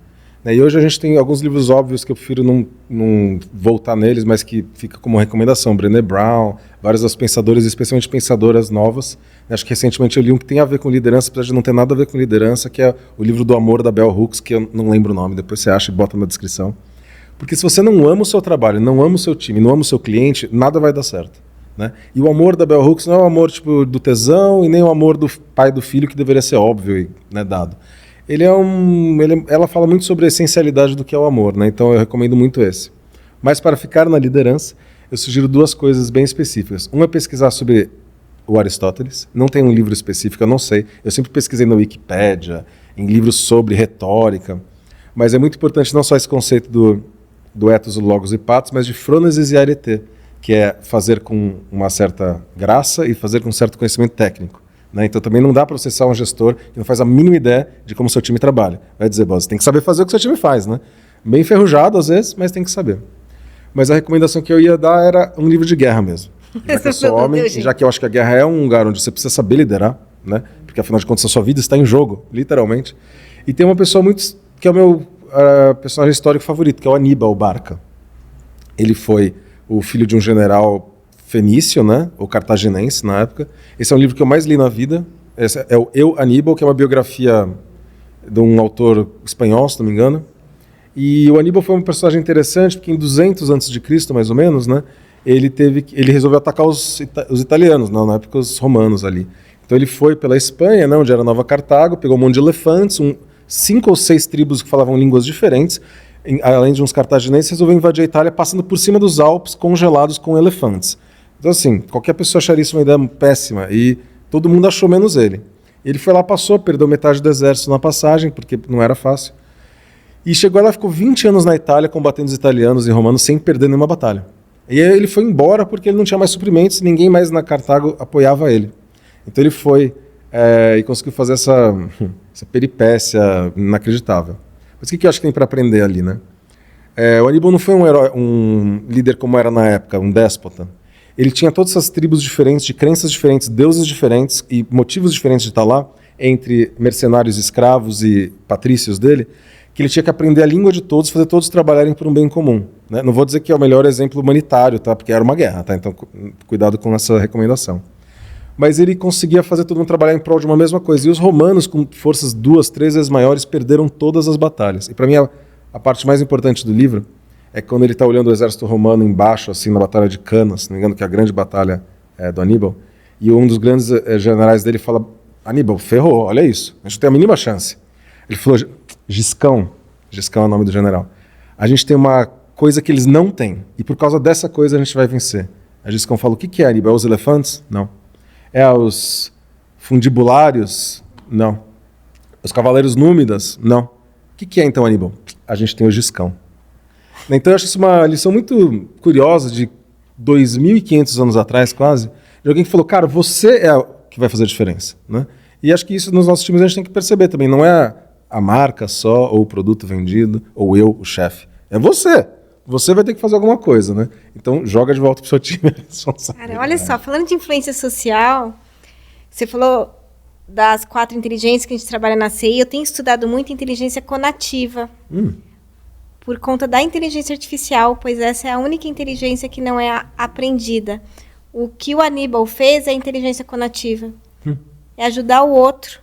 E hoje a gente tem alguns livros óbvios que eu prefiro não voltar neles, mas que fica como recomendação. Brené Brown, vários dos pensadores, especialmente pensadoras novas. Acho que recentemente eu li um que tem a ver com liderança, apesar de não ter nada a ver com liderança, que é o livro do Amor, da Bell Hooks, que eu não lembro o nome, depois você acha e bota na descrição. Porque se você não ama o seu trabalho, não ama o seu time, não ama o seu cliente, nada vai dar certo. Né? E o amor da Bell Hooks não é o amor tipo, do tesão e nem o amor do pai e do filho, que deveria ser óbvio e, né, dado. Ela fala muito sobre a essencialidade do que é o amor, né? Então eu recomendo muito esse. Mas para ficar na liderança, eu sugiro 2 coisas bem específicas. Uma é pesquisar sobre o Aristóteles. Não tem um livro específico, eu não sei. Eu sempre pesquisei na Wikipédia, em livros sobre retórica. Mas é muito importante não só esse conceito do ethos, logos e patos, mas de frônesis e arete, que é fazer com uma certa graça e fazer com um certo conhecimento técnico. Então também não dá para você ser um gestor que não faz a mínima ideia de como o seu time trabalha. Vai dizer, você tem que saber fazer o que o seu time faz, né? Bem enferrujado às vezes, mas tem que saber. Mas a recomendação que eu ia dar era um livro de guerra mesmo. Já que eu sou homem, e já que eu acho que a guerra é um lugar onde você precisa saber liderar, né? Porque afinal de contas a sua vida está em jogo, literalmente. E tem uma pessoa que é personagem histórico favorito, que é o Aníbal Barca. Ele foi o filho de um general fenício, né? Ou cartaginense na época. Esse é um livro que eu mais li na vida. Esse é o Eu, Aníbal, que é uma biografia de um autor espanhol, se não me engano. E o Aníbal foi um personagem interessante, porque em 200 a.C., mais ou menos, né? Ele resolveu atacar os italianos, não, na época os romanos ali. Então ele foi pela Espanha, né, onde era Nova Cartago, pegou um monte de elefantes, 5 ou 6 tribos que falavam línguas diferentes, além de uns cartaginenses, resolveu invadir a Itália passando por cima dos Alpes congelados com elefantes. Então assim, qualquer pessoa acharia isso uma ideia péssima e todo mundo achou menos ele. Ele foi lá, passou, perdeu metade do exército na passagem, porque não era fácil. E chegou lá, ficou 20 anos na Itália combatendo os italianos e romanos sem perder nenhuma batalha. E aí ele foi embora porque ele não tinha mais suprimentos e ninguém mais na Cartago apoiava ele. Então ele foi e conseguiu fazer essa peripécia inacreditável. Mas o que eu acho que tem para aprender ali, né? O Aníbal não foi um herói, um líder como era na época, um déspota. Ele tinha todas essas tribos diferentes, de crenças diferentes, deuses diferentes e motivos diferentes de estar lá, entre mercenários, escravos e patrícios dele, que ele tinha que aprender a língua de todos, fazer todos trabalharem por um bem comum. Né? Não vou dizer que é o melhor exemplo humanitário, tá? Porque era uma guerra, tá? Então cuidado com essa recomendação. Mas ele conseguia fazer todo mundo trabalhar em prol de uma mesma coisa. E os romanos, com forças 2, 3 vezes maiores, perderam todas as batalhas. E para mim a parte mais importante do livro é quando ele está olhando o exército romano embaixo, assim, na Batalha de Cana, se não me engano, que é a grande batalha do Aníbal, e um dos grandes generais dele fala: Aníbal, ferrou, olha isso, a gente tem a mínima chance. Ele falou: Giscão é o nome do general, a gente tem uma coisa que eles não têm, e por causa dessa coisa a gente vai vencer. A Giscão fala: o que é, Aníbal? É os elefantes? Não. É os fundibulários? Não. Os cavaleiros númidas? Não. O que é então, Aníbal? A gente tem o Giscão. Então eu acho isso uma lição muito curiosa de 2.500 anos atrás, quase, de alguém que falou: cara, você é o que vai fazer a diferença. Né? E acho que isso nos nossos times a gente tem que perceber também. Não é a marca só, ou o produto vendido, ou eu, o chefe. É você. Você vai ter que fazer alguma coisa, né? Então joga de volta pro seu time. Cara, olha só, falando de influência social, você falou das 4 inteligências que a gente trabalha na CI. Eu tenho estudado muito inteligência conativa. Por conta da inteligência artificial, pois essa é a única inteligência que não é aprendida. O que o Aníbal fez é inteligência conativa. É ajudar o outro.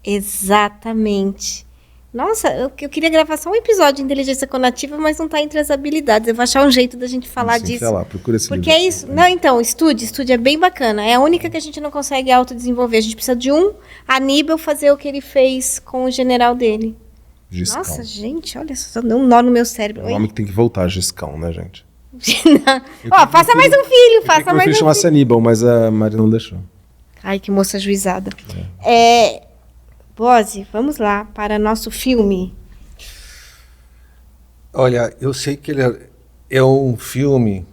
Exatamente. Nossa, eu queria gravar só um episódio de inteligência conativa, mas não está entre as habilidades. Eu vou achar um jeito da gente falar disso. Vai lá, procura esse porque livro. É isso. Não, então, estude, é bem bacana. É a única que a gente não consegue autodesenvolver. A gente precisa de um Aníbal fazer o que ele fez com o general dele. Giscão. Nossa, gente, olha só, deu um nó no meu cérebro. É um nome que tem que voltar, Giscão, né, gente? Ó, faça mais um filho, faça mais um filho. Chamasse Aníbal, mas a Maria não deixou. Ai, que moça juizada. Bose, vamos lá para nosso filme. Olha, eu sei que ele é um filme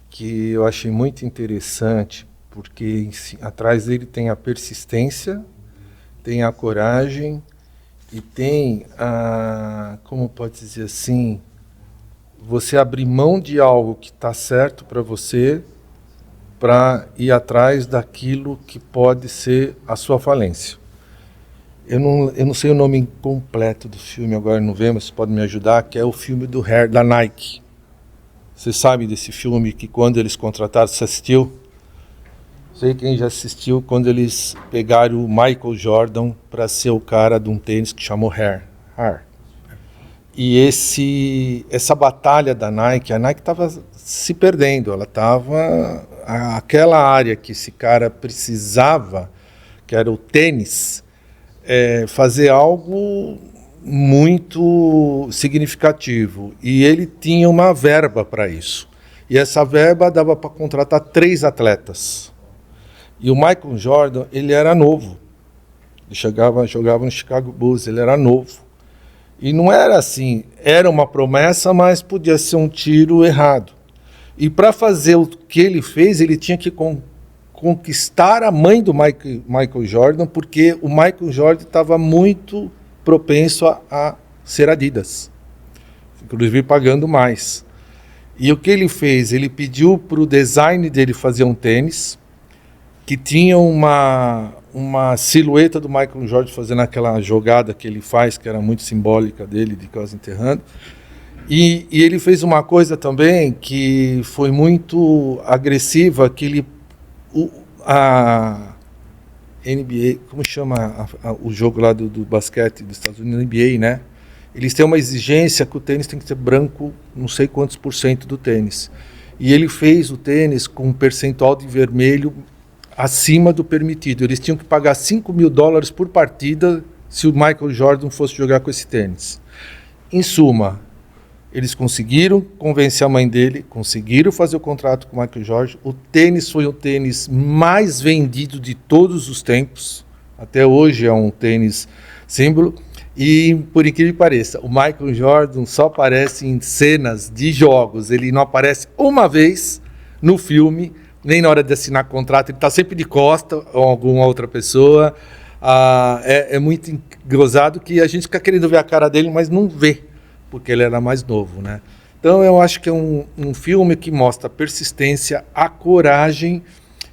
que eu achei muito interessante, porque atrás dele tem a persistência, tem a coragem e tem a, como pode dizer assim, você abrir mão de algo que está certo para você para ir atrás daquilo que pode ser a sua falência. Eu não sei o nome completo do filme agora, não vemos, você pode me ajudar, que é o filme do Hair, da Nike. Você sabe desse filme que quando eles contrataram, você assistiu? Sei quem já assistiu, quando eles pegaram o Michael Jordan para ser o cara de um tênis que chamou Hair. E essa batalha da Nike, a Nike estava se perdendo, ela estava... Aquela área que esse cara precisava, que era o tênis, fazer algo muito significativo. E ele tinha uma verba para isso. E essa verba dava para contratar 3 atletas. E o Michael Jordan, ele era novo. Ele jogava no Chicago Bulls, ele era novo. E não era assim, era uma promessa, mas podia ser um tiro errado. E para fazer o que ele fez, ele tinha que conquistar a mãe do Michael Jordan, porque o Michael Jordan estava muito propenso a ser Adidas, inclusive pagando mais. E o que ele fez? Ele pediu para o design dele fazer um tênis que tinha uma silhueta do Michael Jordan fazendo aquela jogada que ele faz, que era muito simbólica dele, de quase enterrando. E ele fez uma coisa também que foi muito agressiva, que a NBA, como chama o jogo lá do basquete dos Estados Unidos, NBA, né? Eles têm uma exigência que o tênis tem que ser branco, não sei quantos % do tênis. E ele fez o tênis com um percentual de vermelho acima do permitido. Eles tinham que pagar $5.000 por partida se o Michael Jordan fosse jogar com esse tênis. Em suma, eles conseguiram convencer a mãe dele, conseguiram fazer o contrato com o Michael Jordan. O tênis foi o tênis mais vendido de todos os tempos. Até hoje é um tênis símbolo. E, por incrível que pareça, o Michael Jordan só aparece em cenas de jogos. Ele não aparece uma vez no filme, nem na hora de assinar contrato. Ele está sempre de costa ou alguma outra pessoa. É muito gozado que a gente fica querendo ver a cara dele, mas não vê, porque ele era mais novo, né? Então eu acho que é um filme que mostra a persistência, a coragem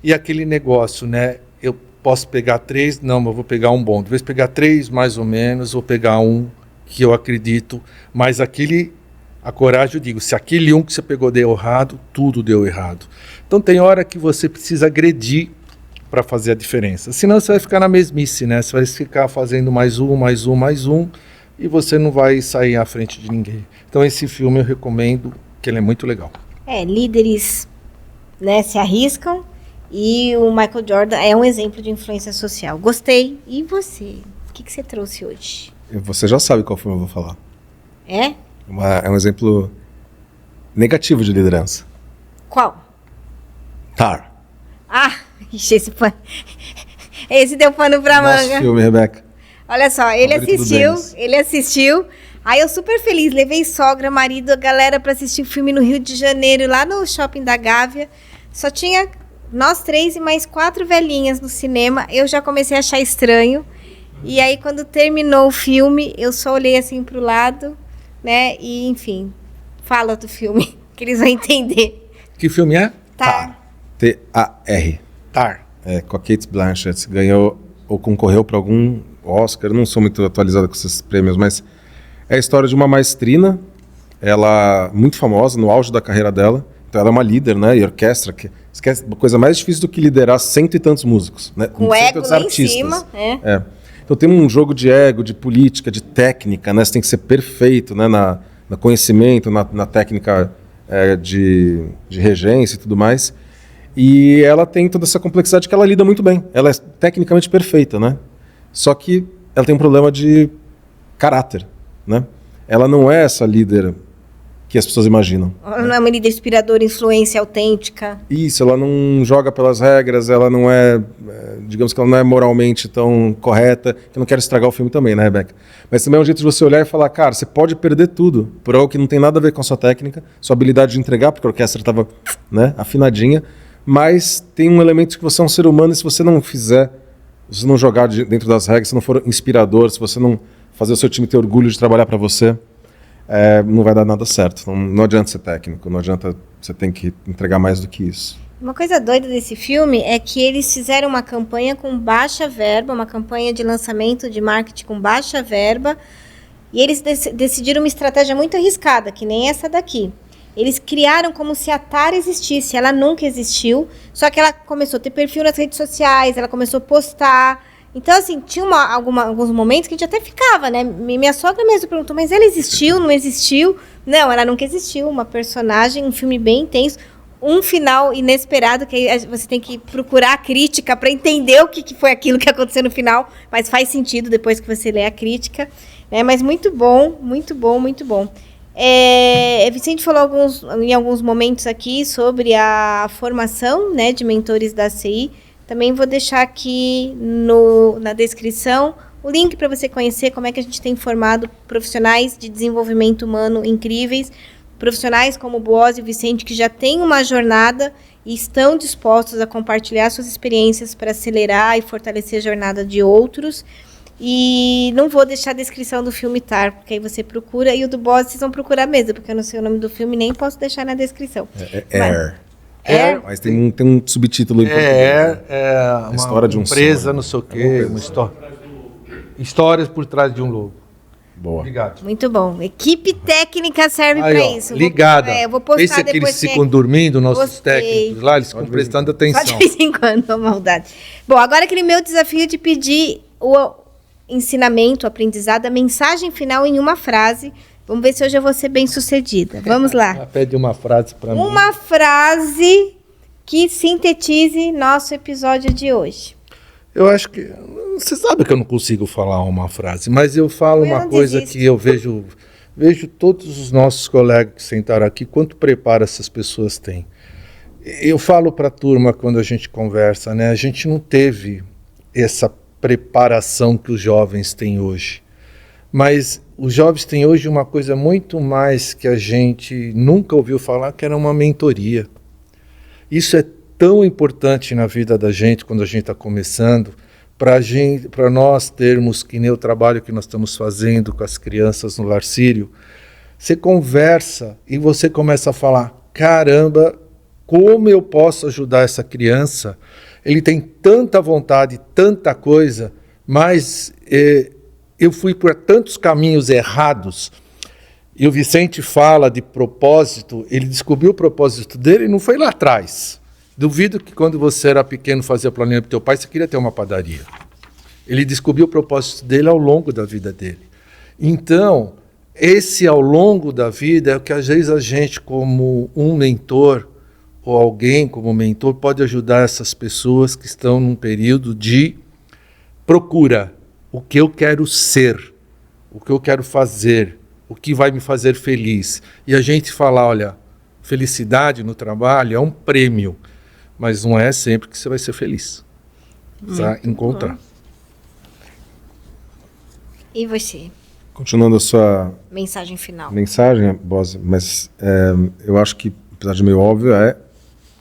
e aquele negócio, né? Eu posso pegar 3, não, mas eu vou pegar um bom. De vez pegar 3, mais ou menos, vou pegar um que eu acredito, mas a coragem, eu digo, se aquele um que você pegou deu errado, tudo deu errado. Então tem hora que você precisa agredir para fazer a diferença. Senão você vai ficar na mesmice, né? Você vai ficar fazendo mais um, e você não vai sair à frente de ninguém. Então esse filme eu recomendo, que ele é muito legal. Líderes, né, se arriscam, e o Michael Jordan é um exemplo de influência social. Gostei. E você? O que você trouxe hoje? Você já sabe qual filme eu vou falar. É? É um exemplo negativo de liderança. Qual? Tar. Ixi, esse deu pano pra manga. Nosso filme, Rebeca. Olha só, ele assistiu. Aí eu super feliz, levei sogra, marido, a galera pra assistir o filme no Rio de Janeiro, lá no Shopping da Gávea. Só tinha nós 3 e mais 4 velhinhas no cinema. Eu já comecei a achar estranho. E aí, quando terminou o filme, eu só olhei assim pro lado, né? E, enfim, fala do filme, que eles vão entender. Que filme é? Tar. T-A-R. Tar. Com a Cate Blanchett. Ganhou ou concorreu para algum Oscar. Não sou muito atualizado com esses prêmios, mas é a história de uma maestrina, ela muito famosa, no auge da carreira dela. Então ela é uma líder, né? E orquestra, que esquece, uma coisa mais difícil do que liderar 100 e tantos músicos, né? Com ego lá em cima. Então tem um jogo de ego, de política, de técnica, né? Você tem que ser perfeito, né? No conhecimento, na técnica de regência e tudo mais. E ela tem toda essa complexidade que ela lida muito bem. Ela é tecnicamente perfeita, né? Só que ela tem um problema de caráter, né? Ela não é essa líder que as pessoas imaginam. Ela não é uma líder inspiradora, influência autêntica. Isso, ela não joga pelas regras, ela não digamos que ela não é moralmente tão correta. Eu não quero estragar o filme também, né, Rebeca? Mas também é um jeito de você olhar e falar, cara, você pode perder tudo por algo que não tem nada a ver com a sua técnica, sua habilidade de entregar, porque a orquestra estava, né, afinadinha, mas tem um elemento que você é um ser humano e se você não fizer, se você não jogar dentro das regras, se não for inspirador, se você não fazer o seu time ter orgulho de trabalhar para você, não vai dar nada certo. Não adianta ser técnico, não adianta, você tem que entregar mais do que isso. Uma coisa doida desse filme é que eles fizeram uma campanha com baixa verba, uma campanha de lançamento de marketing com baixa verba, e eles decidiram uma estratégia muito arriscada, que nem essa daqui. Eles criaram como se a Tar existisse, ela nunca existiu, só que ela começou a ter perfil nas redes sociais, ela começou a postar. Então, assim, tinha alguns momentos que a gente até ficava, né? Minha sogra mesmo perguntou, mas ela existiu, não existiu? Não, ela nunca existiu. Uma personagem, um filme bem intenso, um final inesperado, que aí você tem que procurar a crítica para entender o que foi aquilo que aconteceu no final, mas faz sentido depois que você lê a crítica, né? Mas muito bom, muito bom, muito bom. Vicente falou em alguns momentos aqui sobre a formação, né, de mentores da CI. Também vou deixar aqui na descrição o link para você conhecer como é que a gente tem formado profissionais de desenvolvimento humano incríveis, profissionais como o Boaz e o Vicente, que já têm uma jornada e estão dispostos a compartilhar suas experiências para acelerar e fortalecer a jornada de outros. E não vou deixar a descrição do filme Tar, porque aí você procura, e o do Boaz vocês vão procurar mesmo, porque eu não sei o nome do filme, nem posso deixar na descrição. Air. Air? Mas tem um subtítulo em português. Uma história de um empresa, sonho. não sei o quê, uma história. Histórias por trás de um lobo. Boa. Obrigado. Muito bom. Equipe técnica serve Aí, para ó, isso. ligada. Eu vou postar Pensa que depois. eles ficam dormindo, nossos Gostei. técnicos lá, eles ficam prestando Só atenção. de vez em quando, maldade. Bom, agora aquele meu desafio de pedir o ensinamento, o aprendizado, a mensagem final em uma frase. Vamos ver se hoje eu vou ser bem sucedida. Vamos lá. Pede uma frase para mim. Uma frase que sintetize nosso episódio de hoje. Eu acho que... Você sabe que eu não consigo falar uma frase, mas eu falo Eu uma não coisa desisto. que eu vejo todos os nossos colegas que sentaram aqui, quanto preparo essas pessoas têm. Eu falo para a turma quando a gente conversa, né? A gente não teve essa preparação que os jovens têm hoje. Mas os jovens têm hoje uma coisa muito mais que a gente nunca ouviu falar, que era uma mentoria. Isso é tão importante na vida da gente quando a gente está começando, para nós termos, que nem o trabalho que nós estamos fazendo com as crianças no Lar Sírio. Você conversa e você começa a falar, caramba, como eu posso ajudar essa criança? Ele tem tanta vontade, tanta coisa, mas eu fui por tantos caminhos errados. E o Vicente fala de propósito, ele descobriu o propósito dele e não foi lá atrás. Duvido que quando você era pequeno fazia planilha para o teu pai, você queria ter uma padaria. Ele descobriu o propósito dele ao longo da vida dele. Então, esse ao longo da vida é o que às vezes a gente, como um mentor, ou alguém como mentor, pode ajudar essas pessoas que estão num período de procura. O que eu quero ser, o que eu quero fazer, o que vai me fazer feliz. E a gente fala, olha, felicidade no trabalho é um prêmio, mas não é sempre que você vai ser feliz. Precisa encontrar. Bom. E você? Continuando a sua Mensagem final. mensagem, Bose, mas eu acho que, apesar de meio óbvio, é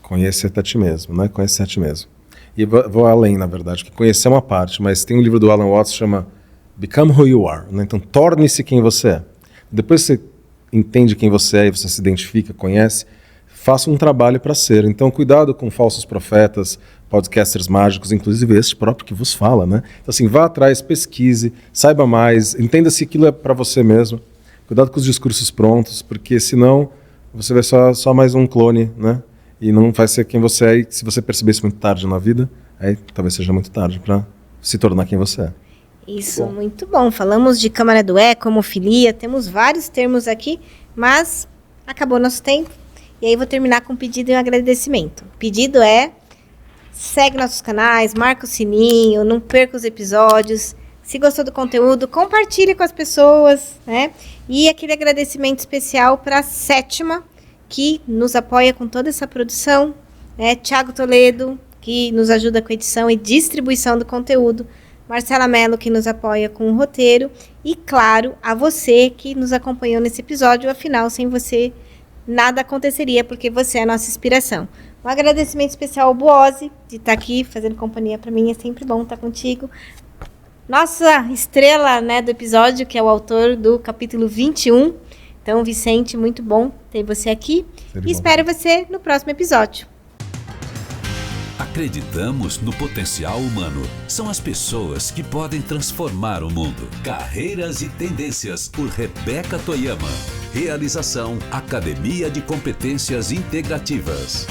conhecer a ti mesmo, né? Conhecer a ti mesmo. E vou além, na verdade, que conhecer é uma parte, mas tem um livro do Alan Watts que chama Become Who You Are, né? Então, torne-se quem você é. Depois que você entende quem você é e você se identifica, conhece, faça um trabalho para ser. Então, cuidado com falsos profetas, podcasters mágicos, inclusive este próprio que vos fala, né? Então, assim, vá atrás, pesquise, saiba mais, entenda se aquilo é para você mesmo. Cuidado com os discursos prontos, porque senão você vai só mais um clone, né? E não vai ser quem você é. E se você perceber isso muito tarde na vida, aí talvez seja muito tarde para se tornar quem você é. Isso, muito bom. Falamos de Câmara do Eco, homofilia, temos vários termos aqui, mas acabou nosso tempo. E aí vou terminar com um pedido e um agradecimento. O pedido é: segue nossos canais, marca o sininho, não perca os episódios. Se gostou do conteúdo, compartilhe com as pessoas, né? E aquele agradecimento especial para a Sétima, que nos apoia com toda essa produção, né? Thiago Toledo, que nos ajuda com a edição e distribuição do conteúdo. Marcela Mello, que nos apoia com o roteiro. E, claro, a você que nos acompanhou nesse episódio. Afinal, sem você, nada aconteceria, porque você é a nossa inspiração. Um agradecimento especial ao Buozzi, de estar aqui fazendo companhia para mim. É sempre bom estar contigo. Nossa estrela, né, do episódio, que é o autor do capítulo 21. Então, Vicente, muito bom ter você aqui. E espero você no próximo episódio. Acreditamos no potencial humano. São as pessoas que podem transformar o mundo. Carreiras e Tendências, por Rebeca Toyama. Realização: Academia de Competências Integrativas.